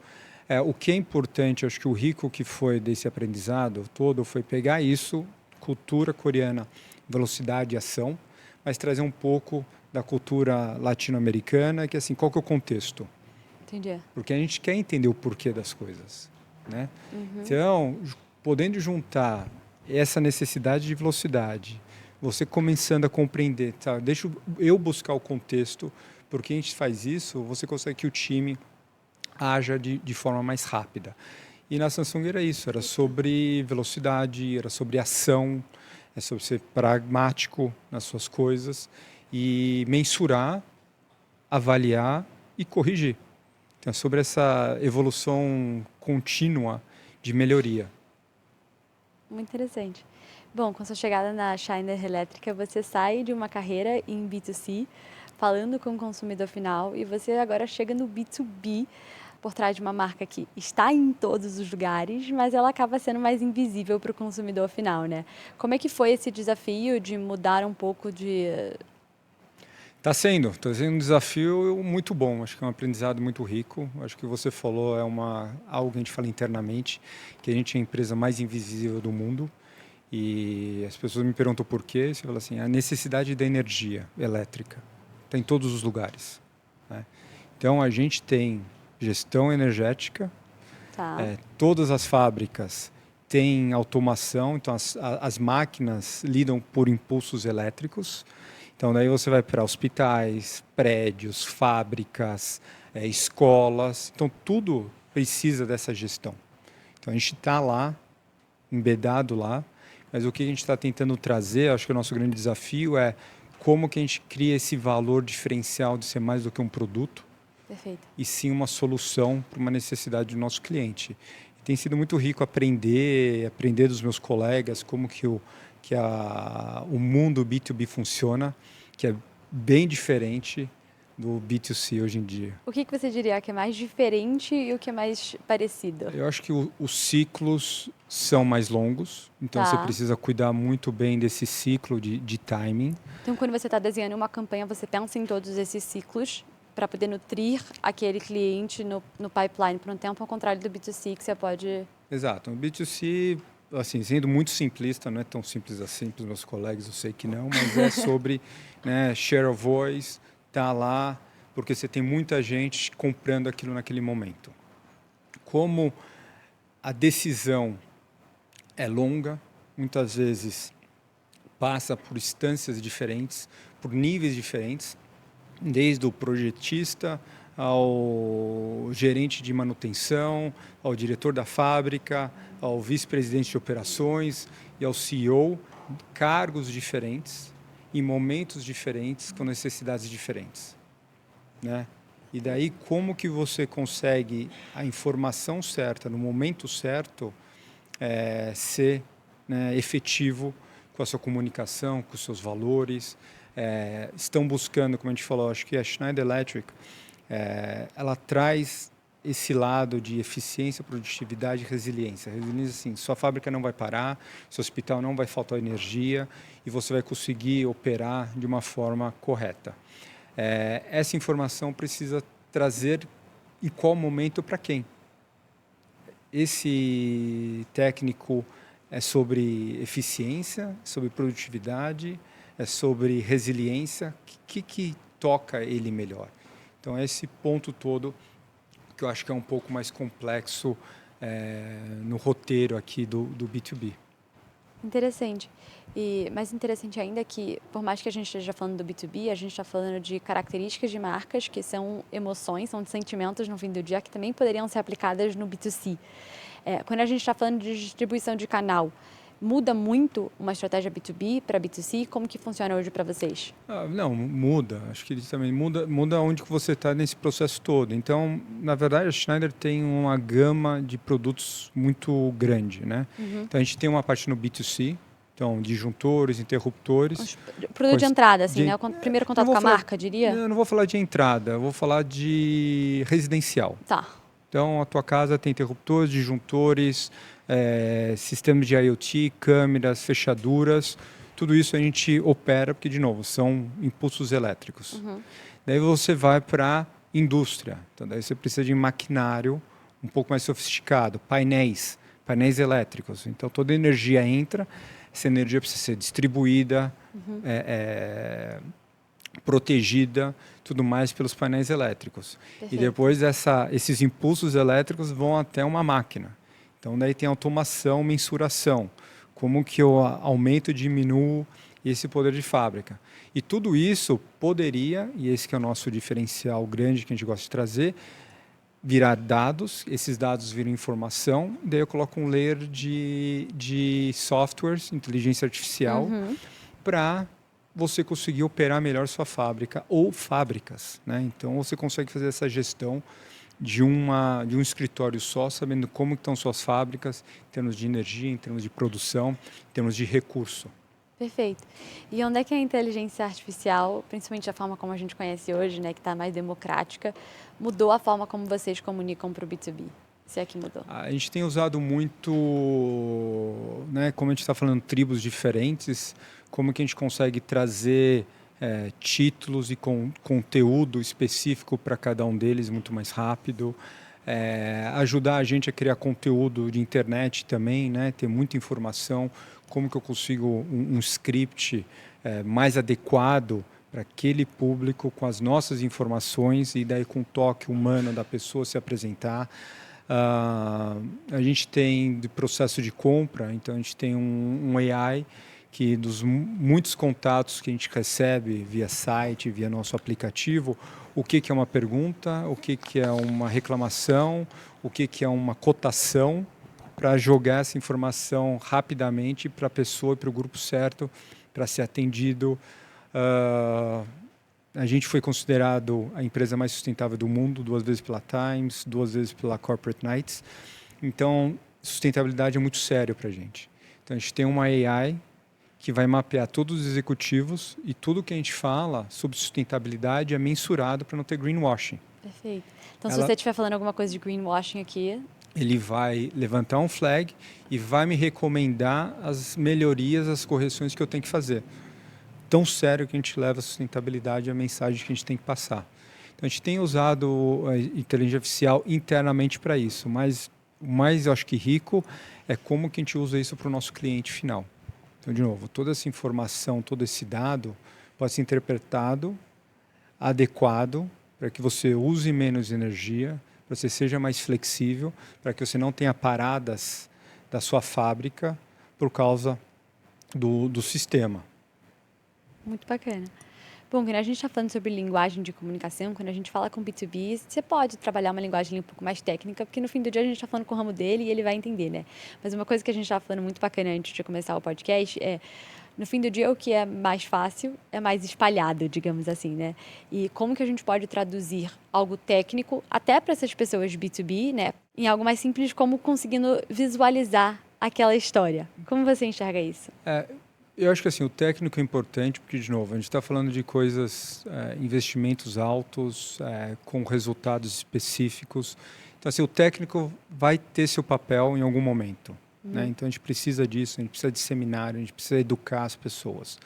O que é importante, acho que o rico que foi desse aprendizado todo foi pegar isso, cultura coreana, velocidade e ação, mas trazer um pouco da cultura latino-americana, que assim, qual que é o contexto? Entendi. Porque a gente quer entender o porquê das coisas, né? Então, podendo juntar essa necessidade de velocidade, você começando a compreender, tá? Deixa eu buscar o contexto, porque a gente faz isso, você consegue que o time haja de forma mais rápida. E na Samsung era isso, era sobre velocidade, era sobre ação, é sobre ser pragmático nas suas coisas e mensurar, avaliar e corrigir. Então, é sobre essa evolução contínua de melhoria. Muito interessante. Bom, com sua chegada na Schneider Elétrica, você sai de uma carreira em B2C, falando com o consumidor final, e você agora chega no B2B, por trás de uma marca que está em todos os lugares, mas ela acaba sendo mais invisível para o consumidor final, né? Como é que foi esse desafio de mudar um pouco de... Está sendo um desafio muito bom, acho que é um aprendizado muito rico. Acho que você falou, algo que a gente fala internamente, que a gente é a empresa mais invisível do mundo. E as pessoas me perguntam por quê. Você fala assim, a necessidade da energia elétrica está em todos os lugares, né? Então, a gente tem gestão energética, todas as fábricas têm automação, então as máquinas lidam por impulsos elétricos. Então, daí você vai para hospitais, prédios, fábricas, escolas. Então, tudo precisa dessa gestão. Então, a gente está lá, embedado lá, mas o que a gente está tentando trazer, acho que o nosso grande desafio é como que a gente cria esse valor diferencial de ser mais do que um produto, Perfeito. e sim uma solução para uma necessidade do nosso cliente. Tem sido muito rico aprender dos meus colegas como que o mundo B2B funciona, que é bem diferente do B2C hoje em dia. O que você diria que é mais diferente e o que é mais parecido? Eu acho que os ciclos são mais longos, então você precisa cuidar muito bem desse ciclo de timing. Então, quando você está desenhando uma campanha, você pensa em todos esses ciclos para poder nutrir aquele cliente no pipeline por um tempo, ao contrário do B2C, que você pode... Exato. No B2C, assim, sendo muito simplista, não é tão simples assim para os meus colegas, eu sei que não, mas é sobre, né, share of voice, tá lá, porque você tem muita gente comprando aquilo naquele momento. Como a decisão é longa, muitas vezes passa por instâncias diferentes, por níveis diferentes, desde o projetista ao gerente de manutenção, ao diretor da fábrica, ao vice-presidente de operações e ao CEO, cargos diferentes, em momentos diferentes, com necessidades diferentes, né? E daí como que você consegue a informação certa, no momento certo, ser, né, efetivo com a sua comunicação, com os seus valores. Estão buscando, como a gente falou, acho que a Schneider Electric, ela traz esse lado de eficiência, produtividade e resiliência. Resiliência, assim, sua fábrica não vai parar, seu hospital não vai faltar energia e você vai conseguir operar de uma forma correta. Essa informação precisa trazer em qual momento para quem. Esse técnico é sobre eficiência, sobre produtividade, é sobre resiliência. O que toca ele melhor? Então, é esse ponto todo que eu acho que é um pouco mais complexo no roteiro aqui do B2B. Interessante. E mais interessante ainda é que, por mais que a gente esteja falando do B2B, a gente está falando de características de marcas que são emoções, são sentimentos no fim do dia que também poderiam ser aplicadas no B2C. Quando a gente está falando de distribuição de canal, muda muito uma estratégia B2B para B2C? Como que funciona hoje para vocês? Não, muda. Acho que ele também muda onde que você está nesse processo todo. Então, na verdade, a Schneider tem uma gama de produtos muito grande, né? Então, a gente tem uma parte no B2C, então, disjuntores, interruptores. Produto de entrada, assim, né? O primeiro contato com a marca, diria? Eu não vou falar de entrada, eu vou falar de residencial. Tá. Então, a tua casa tem interruptores, disjuntores, sistemas de IoT, câmeras, fechaduras. Tudo isso a gente opera, porque, de novo, são impulsos elétricos. Daí você vai para a indústria. Então, daí você precisa de maquinário um pouco mais sofisticado, painéis elétricos. Então, toda a energia entra, essa energia precisa ser distribuída, protegida, tudo mais pelos painéis elétricos. Perfeito. E depois esses impulsos elétricos vão até uma máquina. Então, daí tem automação, mensuração. Como que eu aumento e diminuo esse poder de fábrica. E tudo isso poderia, e esse que é o nosso diferencial grande que a gente gosta de trazer, virar dados, esses dados viram informação, daí eu coloco um layer de softwares, inteligência artificial, para você conseguir operar melhor sua fábrica ou fábricas, né? Então, você consegue fazer essa gestão de um escritório só, sabendo como estão suas fábricas, em termos de energia, em termos de produção, em termos de recurso. Perfeito. E onde é que a inteligência artificial, principalmente a forma como a gente conhece hoje, né, que está mais democrática, mudou a forma como vocês comunicam para o B2B? Se é que mudou. A gente tem usado muito, né, como a gente está falando, tribos diferentes, como que a gente consegue trazer títulos e conteúdo específico para cada um deles muito mais rápido, ajudar a gente a criar conteúdo de internet também, né, ter muita informação, como que eu consigo um script mais adequado para aquele público, com as nossas informações e daí com o toque humano da pessoa se apresentar. A gente tem de processo de compra, então a gente tem um AI que dos muitos contatos que a gente recebe via site, via nosso aplicativo, o que é uma pergunta, o que é uma reclamação, o que é uma cotação, para jogar essa informação rapidamente para a pessoa e para o grupo certo, para ser atendido A gente foi considerado a empresa mais sustentável do mundo, 2 vezes pela Times, 2 vezes pela Corporate Knights. Então, sustentabilidade é muito sério para a gente. Então, a gente tem uma AI que vai mapear todos os executivos e tudo que a gente fala sobre sustentabilidade é mensurado para não ter greenwashing. Perfeito. Então, se você estiver falando alguma coisa de greenwashing aqui... Ele vai levantar um flag e vai me recomendar as melhorias, as correções que eu tenho que fazer. Tão sério que a gente leva a sustentabilidade e a mensagem que a gente tem que passar. Então, a gente tem usado a inteligência artificial internamente para isso, mas o mais, eu acho que rico, é como que a gente usa isso para o nosso cliente final. Então, de novo, toda essa informação, todo esse dado pode ser interpretado, adequado, para que você use menos energia, para que você seja mais flexível, para que você não tenha paradas da sua fábrica por causa do sistema. Muito bacana. Bom, quando a gente está falando sobre linguagem de comunicação, quando a gente fala com B2B, você pode trabalhar uma linguagem um pouco mais técnica, porque no fim do dia a gente está falando com o ramo dele e ele vai entender, né? Mas uma coisa que a gente estava falando muito bacana antes de começar o podcast é, no fim do dia, o que é mais fácil é mais espalhado, digamos assim, né? E como que a gente pode traduzir algo técnico, até para essas pessoas B2B, né? Em algo mais simples, como conseguindo visualizar aquela história. Como você enxerga isso? Eu acho que assim, o técnico é importante porque, de novo, a gente está falando de coisas, investimentos altos, com resultados específicos. Então, assim, o técnico vai ter seu papel em algum momento. Né? Então, a gente precisa disso, a gente precisa disseminar, a gente precisa educar as pessoas.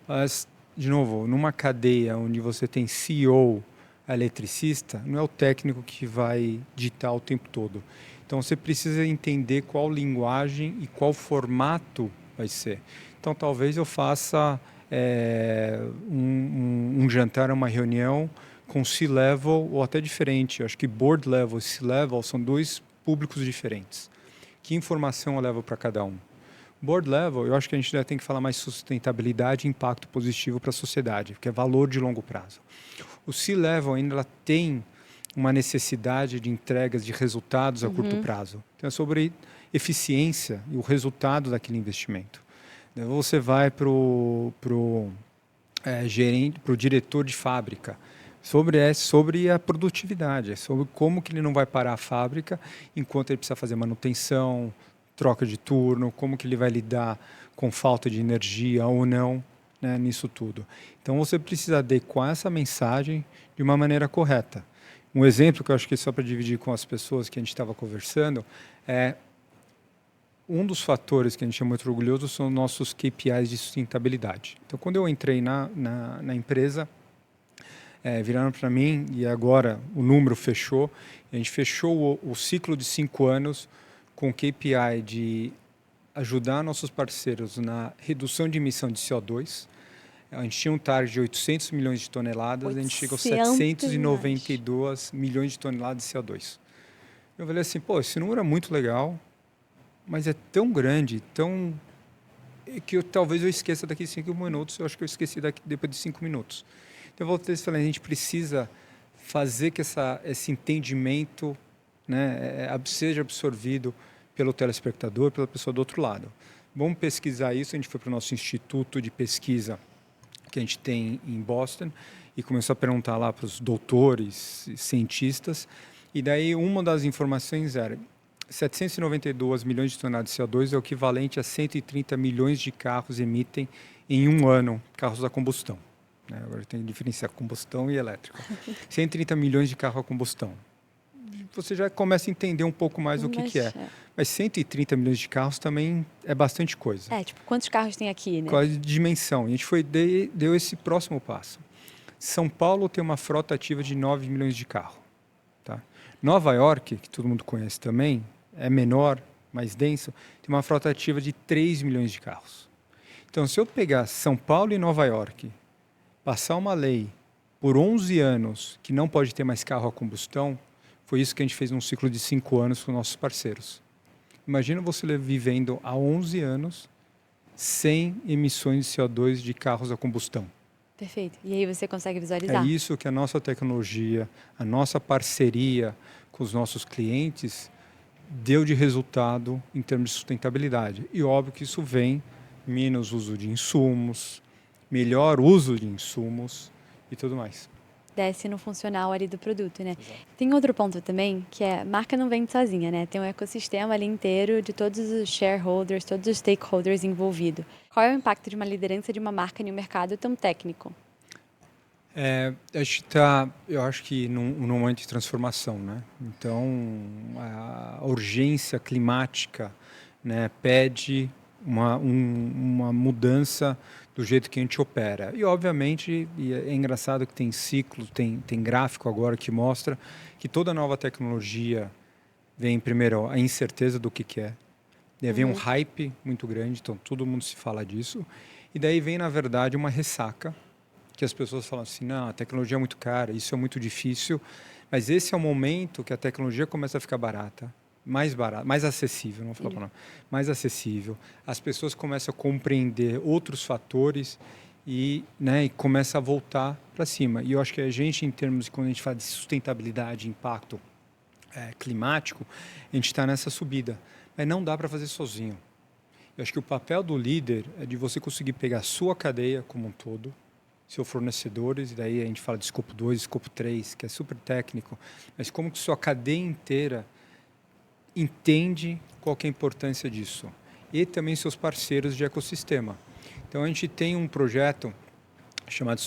Mas, de novo, numa cadeia onde você tem CEO, eletricista, não é o técnico que vai ditar o tempo todo. Então, você precisa entender qual linguagem e qual formato vai ser. Então, talvez eu faça um jantar, uma reunião com C-level ou até diferente. Eu acho que board level e C-level são 2 públicos diferentes. Que informação eu levo para cada um? Board level, eu acho que a gente ainda tem que falar mais sustentabilidade e impacto positivo para a sociedade, porque é valor de longo prazo. O C-level ainda ela tem uma necessidade de entregas de resultados a curto prazo. Então, é sobre eficiência e o resultado daquele investimento. Você vai para o gerente, para o diretor de fábrica, sobre a produtividade, é sobre como que ele não vai parar a fábrica enquanto ele precisa fazer manutenção, troca de turno, como que ele vai lidar com falta de energia ou não, né, nisso tudo. Então você precisa adequar essa mensagem de uma maneira correta. Um exemplo que eu acho que é só para dividir com as pessoas que a gente estava conversando é um dos fatores que a gente é muito orgulhoso são nossos KPIs de sustentabilidade. Então, quando eu entrei na empresa, viraram para mim e agora o número fechou. A gente fechou o ciclo de 5 anos com o KPI de ajudar nossos parceiros na redução de emissão de CO2. A gente tinha um target de 800 milhões de toneladas, a gente chegou a 792 milhões de toneladas de CO2. Eu falei assim, esse número é muito legal, mas é tão grande, que talvez eu esqueça daqui a 5 minutos, eu acho que eu esqueci depois de 5 minutos. Então, eu voltei e falei, a gente precisa fazer que esse entendimento, né, seja absorvido pelo telespectador, pela pessoa do outro lado. Vamos pesquisar isso, a gente foi para o nosso instituto de pesquisa que a gente tem em Boston e começou a perguntar lá para os doutores, cientistas, e daí uma das informações era 792 milhões de toneladas de CO2 é o equivalente a 130 milhões de carros emitem em um ano, carros a combustão. Né? Agora tem que diferenciar combustão e elétrico. 130 milhões de carros a combustão. Você já começa a entender um pouco mais o que é. Mas 130 milhões de carros também é bastante coisa. Tipo, quantos carros tem aqui, né? Qual a dimensão? E a gente deu esse próximo passo. São Paulo tem uma frota ativa de 9 milhões de carros. Tá? Nova York, que todo mundo conhece também, é menor, mais denso, tem uma frota ativa de 3 milhões de carros. Então, se eu pegar São Paulo e Nova York, passar uma lei por 11 anos que não pode ter mais carro a combustão, foi isso que a gente fez num ciclo de 5 anos com nossos parceiros. Imagina você vivendo há 11 anos sem emissões de CO2 de carros a combustão. Perfeito. E aí você consegue visualizar. É isso que a nossa tecnologia, a nossa parceria com os nossos clientes deu de resultado em termos de sustentabilidade. E óbvio que isso vem menos uso de insumos, melhor uso de insumos e tudo mais. Desce no funcional ali do produto, né? Exato. Tem outro ponto também, que é, marca não vende sozinha, né? Tem um ecossistema ali inteiro de todos os shareholders, todos os stakeholders envolvidos. Qual é o impacto de uma liderança de uma marca em um mercado tão técnico? A gente está, eu acho que num momento de transformação, né? Então, a urgência climática, né, pede uma mudança do jeito que a gente opera. E, obviamente, é engraçado que tem ciclo, tem gráfico agora que mostra que toda nova tecnologia vem, primeiro, a incerteza do que é. Daí vem um hype muito grande, então todo mundo se fala disso. E daí vem, na verdade, uma ressaca, que as pessoas falam assim, não, a tecnologia é muito cara, isso é muito difícil, mas esse é o momento que a tecnologia começa a ficar barata, mais acessível, não vou falar palavra, mais acessível. As pessoas começam a compreender outros fatores e, né, e começa a voltar para cima. E eu acho que a gente, em termos de quando a gente fala de sustentabilidade, impacto climático, a gente está nessa subida, mas não dá para fazer sozinho. Eu acho que o papel do líder é de você conseguir pegar a sua cadeia como um todo, seus fornecedores, e daí a gente fala de escopo 2, escopo 3, que é super técnico, mas como que sua cadeia inteira entende qual que é a importância disso. E também seus parceiros de ecossistema. Então a gente tem um projeto chamado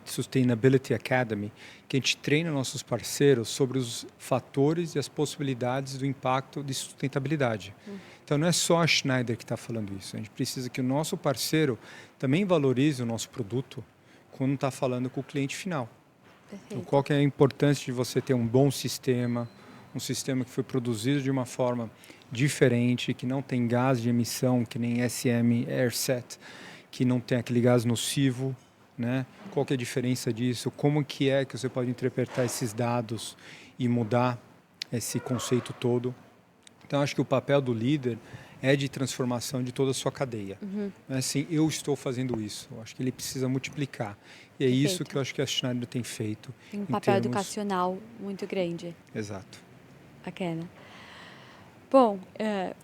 Sustainability Academy, que a gente treina nossos parceiros sobre os fatores e as possibilidades do impacto de sustentabilidade. Então não é só a Schneider que está falando isso, a gente precisa que o nosso parceiro também valorize o nosso produto quando está falando com o cliente final. Então, qual que é a importância de você ter um bom sistema, um sistema que foi produzido de uma forma diferente, que não tem gás de emissão, que nem SM AirSet, que não tem aquele gás nocivo, né? Qual que é a diferença disso? Como que você pode interpretar esses dados e mudar esse conceito todo? Então, acho que o papel do líder é de transformação de toda a sua cadeia. Não é assim, eu estou fazendo isso. Eu acho que ele precisa multiplicar. E é isso que eu acho que a Schneider tem feito. Tem um papel educacional muito grande. Exato. Bacana. Bom,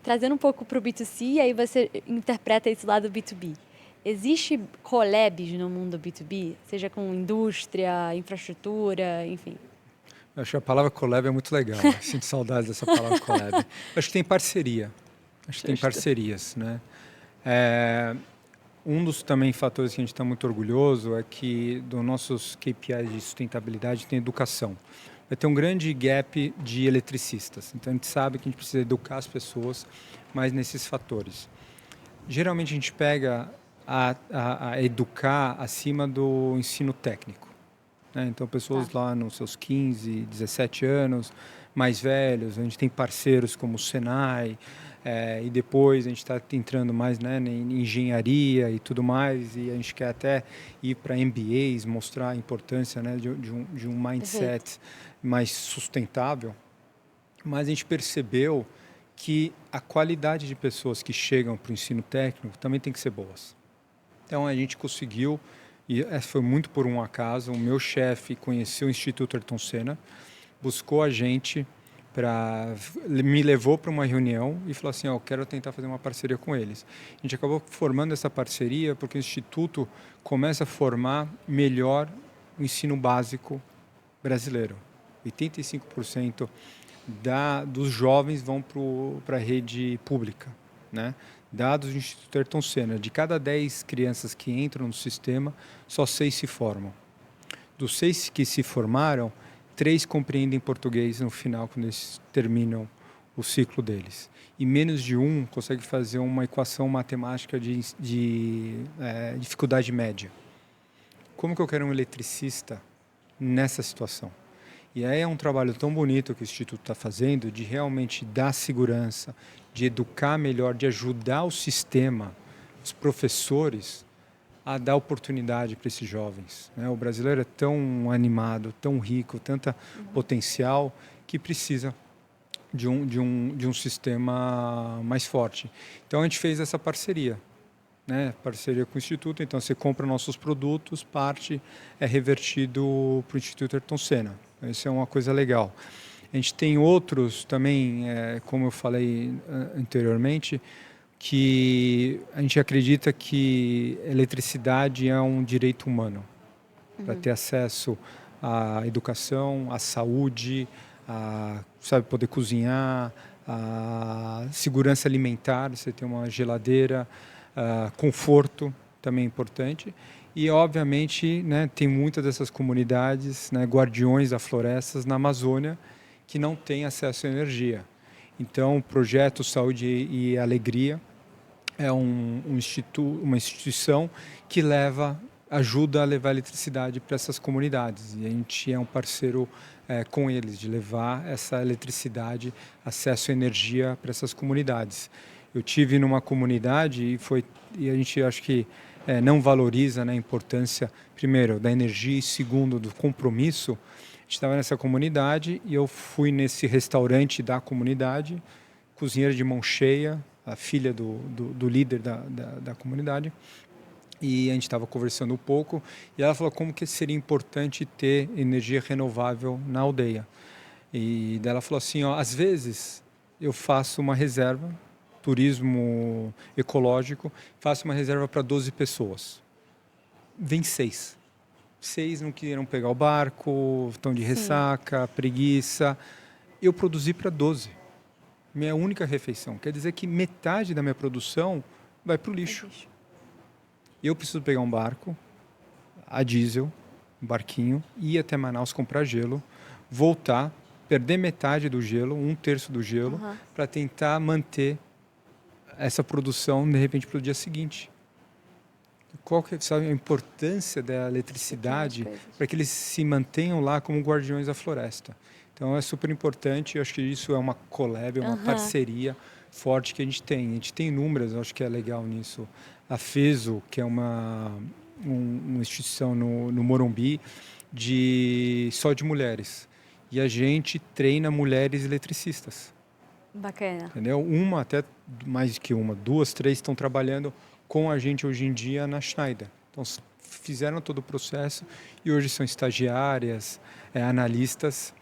trazendo um pouco para o B2C, aí você interpreta esse lado B2B. Existe collabs no mundo B2B? Seja com indústria, infraestrutura, enfim. Eu acho que a palavra collab é muito legal. Sinto saudades dessa palavra collab. Acho que tem parceria. Acho que tem parcerias, né? Um dos também fatores que a gente está muito orgulhoso é que dos nossos KPIs de sustentabilidade tem educação. Vai ter um grande gap de eletricistas. Então a gente sabe que a gente precisa educar as pessoas mais nesses fatores. Geralmente a gente pega a educar acima do ensino técnico, né? Então pessoas lá nos seus 15, 17 anos, mais velhos, a gente tem parceiros como o Senai, e depois a gente está entrando mais, né, em engenharia e tudo mais, e a gente quer até ir para MBAs, mostrar a importância, né, de um mindset mais sustentável. Mas a gente percebeu que a qualidade de pessoas que chegam para o ensino técnico também tem que ser boas. Então a gente conseguiu, e foi muito por um acaso, o meu chefe conheceu o Instituto Ayrton Senna, buscou a gente, me levou para uma reunião e falou assim, eu quero tentar fazer uma parceria com eles. A gente acabou formando essa parceria porque o Instituto começa a formar melhor o ensino básico brasileiro. 85% dos jovens vão para a rede pública, né? Dados do Instituto Ayrton Senna, de cada 10 crianças que entram no sistema, só 6 se formam. Dos 6 que se formaram, 3 compreendem português no final, quando eles terminam o ciclo deles. E menos de um consegue fazer uma equação matemática de dificuldade média. Como que eu quero um eletricista nessa situação? E aí é um trabalho tão bonito que o Instituto está fazendo de realmente dar segurança, de educar melhor, de ajudar o sistema, os professores, a dar oportunidade para esses jovens, né? O brasileiro é tão animado, tão rico, tanta potencial, que precisa de um sistema mais forte. Então a gente fez essa parceria, né? Parceria com o Instituto, então você compra nossos produtos, parte é revertido para o Instituto Ayrton Senna. Isso é uma coisa legal. A gente tem outros também, como eu falei anteriormente, que a gente acredita que eletricidade é um direito humano para ter acesso à educação, à saúde, a poder cozinhar, a segurança alimentar, você ter uma geladeira, conforto também é importante. E, obviamente, né, tem muitas dessas comunidades, né, guardiões das florestas na Amazônia, que não têm acesso à energia. Então, o projeto Saúde e Alegria é uma instituição que ajuda a levar eletricidade para essas comunidades. E a gente é um parceiro com eles, de levar essa eletricidade, acesso à energia para essas comunidades. Eu tive numa comunidade e a gente acho que não valoriza, né, a importância, primeiro, da energia e, segundo, do compromisso. A gente estava nessa comunidade e eu fui nesse restaurante da comunidade, cozinheira de mão cheia, a filha do líder da comunidade, e a gente estava conversando um pouco, e ela falou como que seria importante ter energia renovável na aldeia. E daí ela falou assim, ó, às vezes eu faço uma reserva, turismo ecológico, faço uma reserva para 12 pessoas. Vem 6. 6 não queriam pegar o barco, estão de ressaca, preguiça. Eu produzi para 12. Minha única refeição. Quer dizer que metade da minha produção vai para o lixo. Eu preciso pegar um barco, a diesel, um barquinho, ir até Manaus comprar gelo, voltar, perder metade do gelo, 1/3 do gelo, para tentar manter essa produção, de repente, para o dia seguinte. Qual que é a importância da eletricidade para que eles se mantenham lá como guardiões da floresta? Então, é super importante, eu acho que isso é uma collab, uma parceria forte que a gente tem. A gente tem números, eu acho que é legal nisso. A FESO, que é uma instituição no Morumbi, só de mulheres. E a gente treina mulheres eletricistas. Bacana. Entendeu? Até mais que uma, 2, 3 estão trabalhando com a gente hoje em dia na Schneider. Então, fizeram todo o processo e hoje são estagiárias, analistas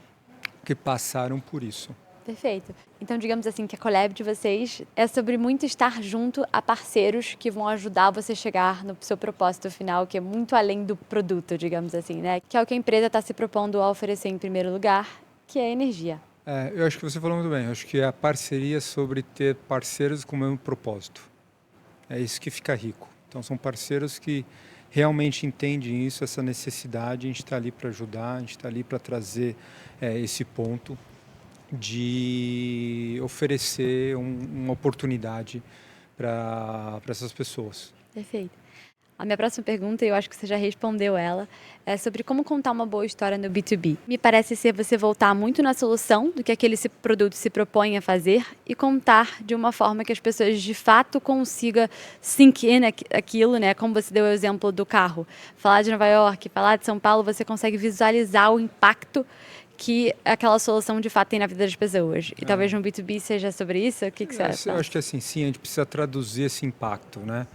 que passaram por isso. Perfeito. Então, digamos assim, que a collab de vocês é sobre muito estar junto a parceiros que vão ajudar você a chegar no seu propósito final, que é muito além do produto, digamos assim, né? Que é o que a empresa está se propondo a oferecer em primeiro lugar, que é a energia. Eu acho que você falou muito bem. Eu acho que a parceria é sobre ter parceiros com o mesmo propósito. É isso que fica rico. Então, são parceiros que realmente entendem isso, essa necessidade. A gente está ali para ajudar, a gente está ali para trazer esse ponto de oferecer uma oportunidade para essas pessoas. Perfeito. A minha próxima pergunta, eu acho que você já respondeu ela, é sobre como contar uma boa história no B2B. Me parece ser você voltar muito na solução do que aquele produto se propõe a fazer e contar de uma forma que as pessoas de fato consigam sink in aquilo, né? Como você deu o exemplo do carro. Falar de Nova York, falar de São Paulo, você consegue visualizar o impacto que aquela solução de fato tem na vida das pessoas. E talvez no B2B seja sobre isso? O que você acha? Eu acho que assim, sim, a gente precisa traduzir esse impacto, né?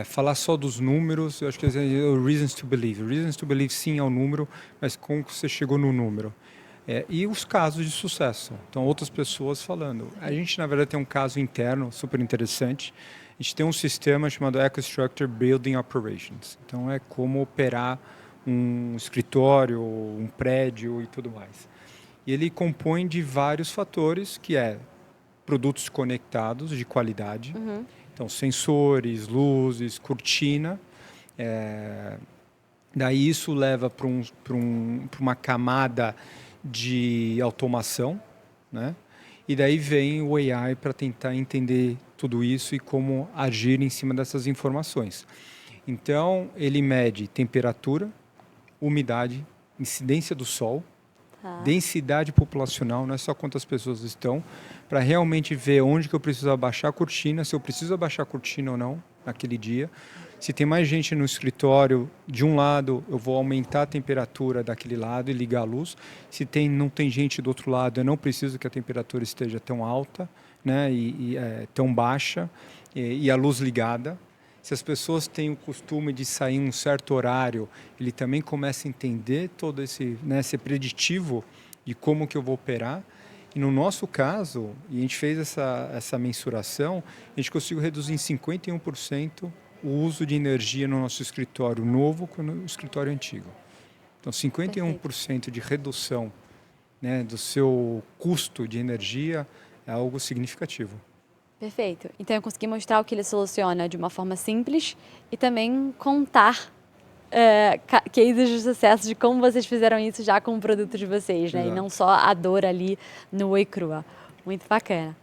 Falar só dos números, eu acho que é o reasons to believe. Reasons to believe, sim, é o número, mas como você chegou no número? E os casos de sucesso. Então, outras pessoas falando. A gente, na verdade, tem um caso interno super interessante. A gente tem um sistema chamado EcoStructure Building Operations. Então, é como operar um escritório, um prédio e tudo mais. E ele compõe de vários fatores, que é produtos conectados de qualidade. Então, sensores, luzes, cortina. Daí isso leva para uma camada de automação, né? E daí vem o AI para tentar entender tudo isso e como agir em cima dessas informações. Então, ele mede temperatura, umidade, incidência do sol, densidade populacional, não é só quantas pessoas estão, para realmente ver onde que eu preciso abaixar a cortina, se eu preciso abaixar a cortina ou não naquele dia. Se tem mais gente no escritório, de um lado, eu vou aumentar a temperatura daquele lado e ligar a luz. Se não tem gente do outro lado, eu não preciso que a temperatura esteja tão alta, né, tão baixa, e a luz ligada. Se as pessoas têm o costume de sair em um certo horário, ele também começa a entender todo esse, né, ser preditivo de como que eu vou operar. E no nosso caso, e a gente fez essa mensuração, a gente conseguiu reduzir em 51% o uso de energia no nosso escritório novo com o escritório antigo. Então, 51% de redução, né, do seu custo de energia é algo significativo. Perfeito. Então, eu consegui mostrar o que ele soluciona de uma forma simples e também contar cases de sucesso de como vocês fizeram isso já com o produto de vocês, né? Exato. E não só a dor ali no Oi Crua. Muito bacana.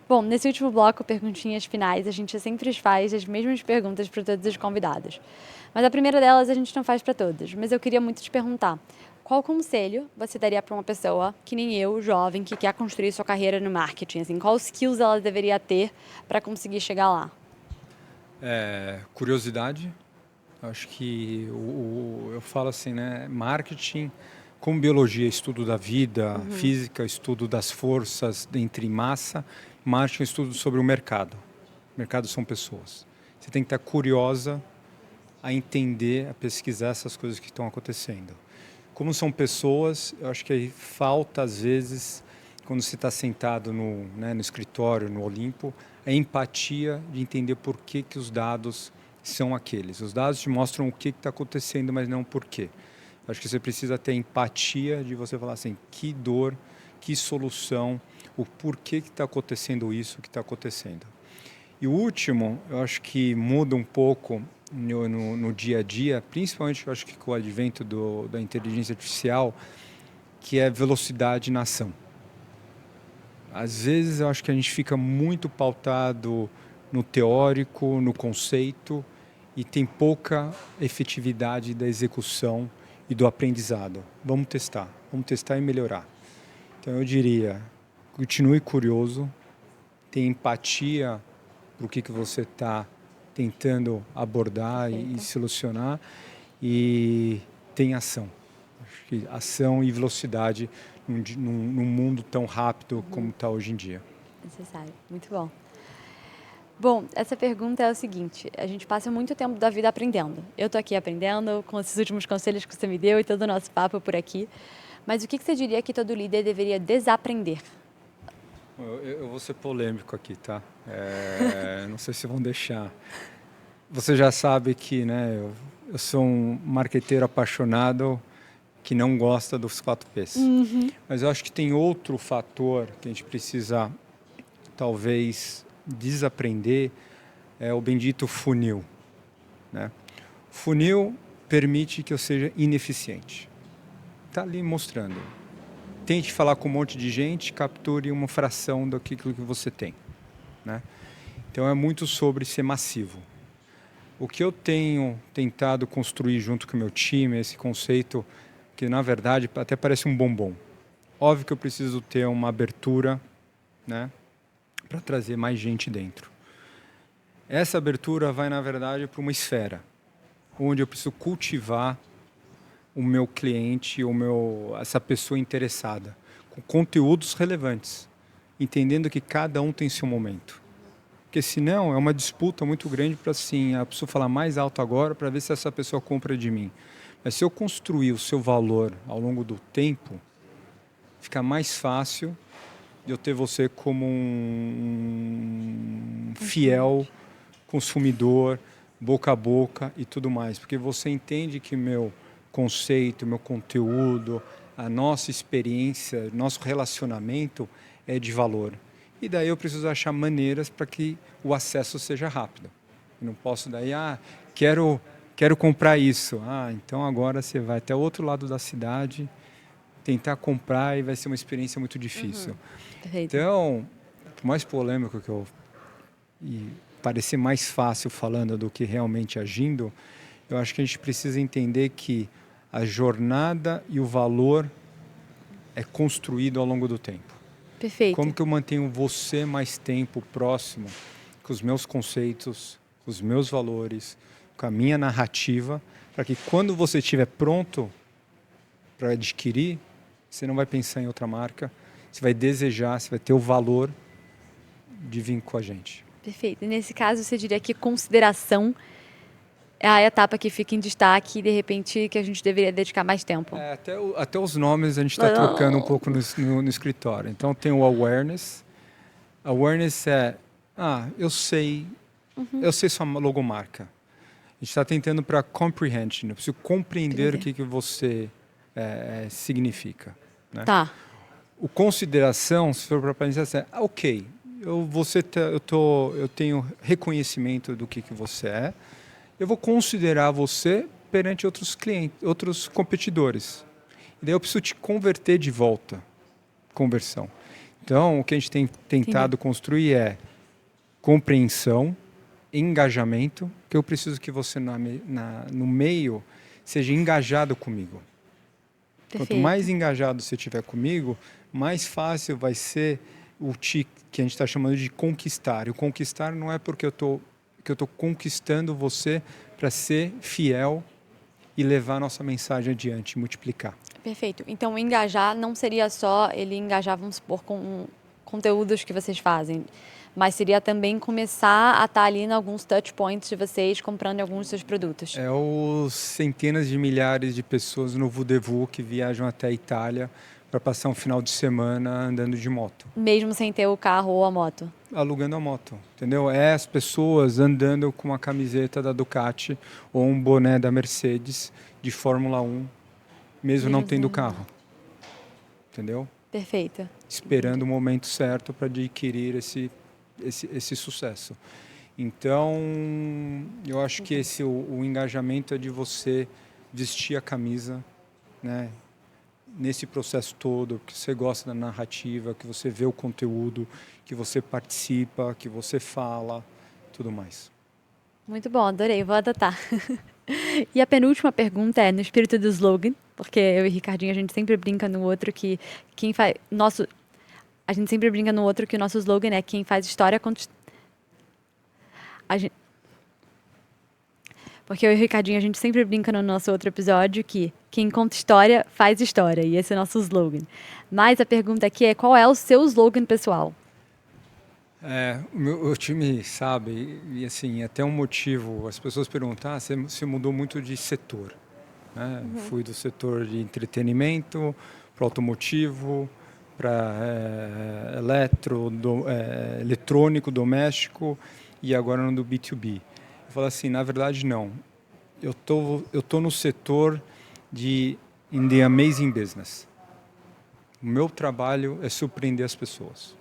Bom, nesse último bloco, perguntinhas finais, a gente sempre faz as mesmas perguntas para todos os convidados. Mas a primeira delas a gente não faz para todos. Mas eu queria muito te perguntar, qual conselho você daria para uma pessoa que nem eu, jovem, que quer construir sua carreira no marketing? Assim, qual skills ela deveria ter para conseguir chegar lá? Curiosidade. Acho que eu falo assim, né? Marketing, como biologia, estudo da vida, física, estudo das forças entre massa, marketing, estudo sobre o mercado. O mercado são pessoas. Você tem que estar curiosa a entender, a pesquisar essas coisas que estão acontecendo. Como são pessoas, eu acho que aí falta, às vezes, quando você está sentado no escritório, no Olimpo, a empatia de entender por que os dados são aqueles. Os dados te mostram o que está acontecendo, mas não o porquê. Acho que você precisa ter empatia de você falar assim, que dor, que solução, o porquê que está acontecendo isso, que está acontecendo. E o último, eu acho que muda um pouco no dia a dia, principalmente eu acho que com o advento da inteligência artificial, que é velocidade na ação. Às vezes eu acho que a gente fica muito pautado no teórico, no conceito, e tem pouca efetividade da execução e do aprendizado. Vamos testar e melhorar. Então eu diria, continue curioso, tenha empatia para o que você está tentando abordar e solucionar, e tenha ação. Acho que ação e velocidade num mundo tão rápido como está hoje em dia. Necessário. Muito bom. Bom, essa pergunta é o seguinte, a gente passa muito tempo da vida aprendendo. Eu estou aqui aprendendo com esses últimos conselhos que você me deu e todo o nosso papo por aqui. Mas o que você diria que todo líder deveria desaprender? Eu vou ser polêmico aqui, tá? Não sei se vão deixar. Você já sabe que, né, eu sou um marqueteiro apaixonado que não gosta dos 4Ps. Mas eu acho que tem outro fator que a gente precisa, talvez, desaprender, é o bendito funil, né? Funil permite que eu seja ineficiente. Está ali mostrando. Tente falar com um monte de gente, capture uma fração daquilo que você tem, né? Então é muito sobre ser massivo. O que eu tenho tentado construir junto com o meu time é esse conceito que, na verdade, até parece um bombom. Óbvio que eu preciso ter uma abertura, né, para trazer mais gente dentro. Essa abertura vai, na verdade, para uma esfera, onde eu preciso cultivar o meu cliente, essa pessoa interessada, com conteúdos relevantes, entendendo que cada um tem seu momento. Porque senão é uma disputa muito grande para assim, a pessoa falar mais alto agora para ver se essa pessoa compra de mim. Mas se eu construir o seu valor ao longo do tempo, fica mais fácil de eu ter você como um fiel consumidor, boca a boca e tudo mais. Porque você entende que meu conceito, meu conteúdo, a nossa experiência, nosso relacionamento é de valor. E daí eu preciso achar maneiras para que o acesso seja rápido. Eu não posso daí, quero comprar isso. Então agora você vai até o outro lado da cidade tentar comprar e vai ser uma experiência muito difícil. Então, por mais polêmico que e parecer mais fácil falando do que realmente agindo, eu acho que a gente precisa entender que a jornada e o valor é construído ao longo do tempo. Perfeito. Como que eu mantenho você mais tempo próximo com os meus conceitos, com os meus valores, com a minha narrativa, para que quando você estiver pronto para adquirir, você não vai pensar em outra marca, você vai desejar, você vai ter o valor de vir com a gente. Perfeito. E nesse caso, você diria que consideração é a etapa que fica em destaque e, de repente, que a gente deveria dedicar mais tempo. Até os nomes a gente está trocando um pouco no escritório. Então, tem o awareness. Awareness eu sei sua logomarca. A gente está tentando para comprehension. Eu preciso compreender o que você significa. Né? Tá. O consideração, se for para pensar assim, ok, eu tenho reconhecimento do que você é, eu vou considerar você perante outros clientes, outros competidores. E daí eu preciso te converter de volta. Conversão. Então, o que a gente tem tentado construir é compreensão, engajamento, que eu preciso que você no meio seja engajado comigo. Perfeito. Quanto mais engajado você tiver comigo, mais fácil vai ser que a gente está chamando de conquistar. E o conquistar não é porque eu estou conquistando você para ser fiel e levar a nossa mensagem adiante, multiplicar. Perfeito. Então, engajar não seria só ele engajar, vamos supor, com conteúdos que vocês fazem, mas seria também começar a estar ali em alguns touch points de vocês comprando alguns dos seus produtos. É os centenas de milhares de pessoas no Voodoo que viajam até a Itália para passar um final de semana andando de moto. Mesmo sem ter o carro ou a moto? Alugando a moto, entendeu? É as pessoas andando com uma camiseta da Ducati ou um boné da Mercedes de Fórmula 1, mesmo não tendo carro. Entendeu? Perfeito. Esperando o momento certo para adquirir esse sucesso. Então, eu acho que o engajamento é de você vestir a camisa, né? Nesse processo todo, que você gosta da narrativa, que você vê o conteúdo, que você participa, que você fala, tudo mais. Muito bom, adorei, vou adotar. E a penúltima pergunta é no espírito do slogan, porque eu e Ricardinho a gente sempre brinca no outro que a gente sempre brinca no outro que o nosso slogan é quem faz história conta. Porque eu e o Ricardinho a gente sempre brinca no nosso outro episódio que quem conta história faz história, e esse é o nosso slogan. Mas a pergunta aqui é qual é o seu slogan pessoal? O time sabe, e assim, até um motivo, as pessoas perguntam, você mudou muito de setor. Né? Fui do setor de entretenimento para automotivo, para eletrônico, doméstico e agora no do B2B. Eu falo assim, na verdade não. Eu tô no setor in the amazing business. O meu trabalho é surpreender as pessoas.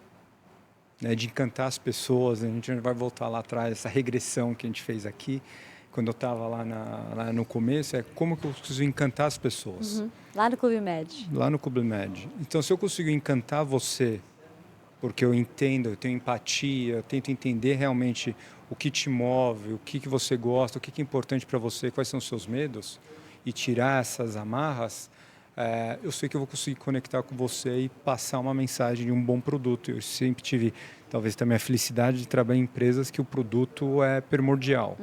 De encantar as pessoas, a gente vai voltar lá atrás, essa regressão que a gente fez aqui, quando eu estava lá no começo, como que eu consigo encantar as pessoas. Lá no Clube Med. Lá no Clube Med. Então, se eu consigo encantar você, porque eu entendo, eu tenho empatia, eu tento entender realmente o que te move, o que você gosta, o que é importante para você, quais são os seus medos, e tirar essas amarras, eu sei que eu vou conseguir conectar com você e passar uma mensagem de um bom produto. Eu sempre tive, talvez também, a felicidade de trabalhar em empresas que o produto é primordial.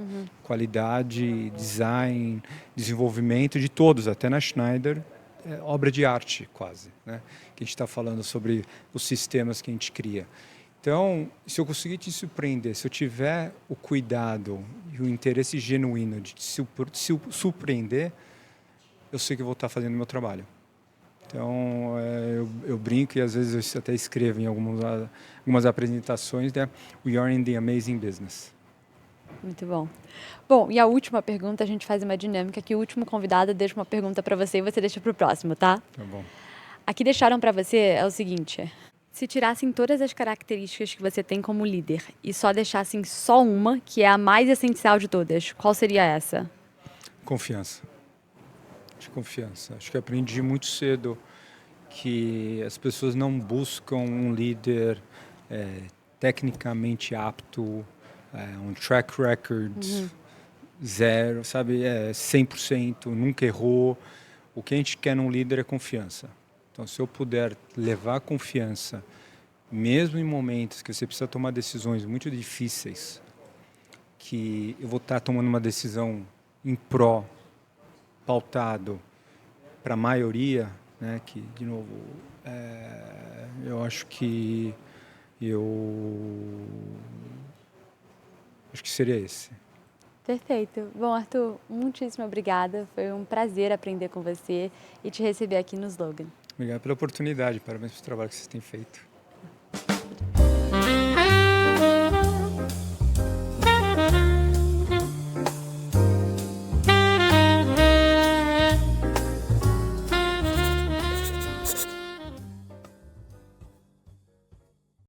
Qualidade, design, desenvolvimento de todos, até na Schneider, é obra de arte quase, né? Que a gente está falando sobre os sistemas que a gente cria. Então, se eu conseguir te surpreender, se eu tiver o cuidado e o interesse genuíno de te surpreender, eu sei que eu vou estar fazendo o meu trabalho. Então, eu brinco e às vezes eu até escrevo em algumas apresentações, né? We are in the amazing business. Muito bom. Bom, e a última pergunta, a gente faz uma dinâmica que o último convidado deixa uma pergunta para você e você deixa para o próximo, tá? Tá bom. Aqui deixaram para você é o seguinte: se tirassem todas as características que você tem como líder e só deixassem só uma, que é a mais essencial de todas, qual seria essa? Confiança. Confiança. Acho que aprendi muito cedo que as pessoas não buscam um líder tecnicamente apto, um track record zero, sabe? 100%, nunca errou. O que a gente quer num líder é confiança. Então, se eu puder levar confiança, mesmo em momentos que você precisa tomar decisões muito difíceis, que eu vou estar tomando uma decisão em pró, pautado para a maioria, né, que, de novo, eu acho que acho que seria esse. Perfeito. Bom, Arthur, muitíssimo obrigada. Foi um prazer aprender com você e te receber aqui no Slogan. Obrigado pela oportunidade, parabéns pelo trabalho que vocês têm feito.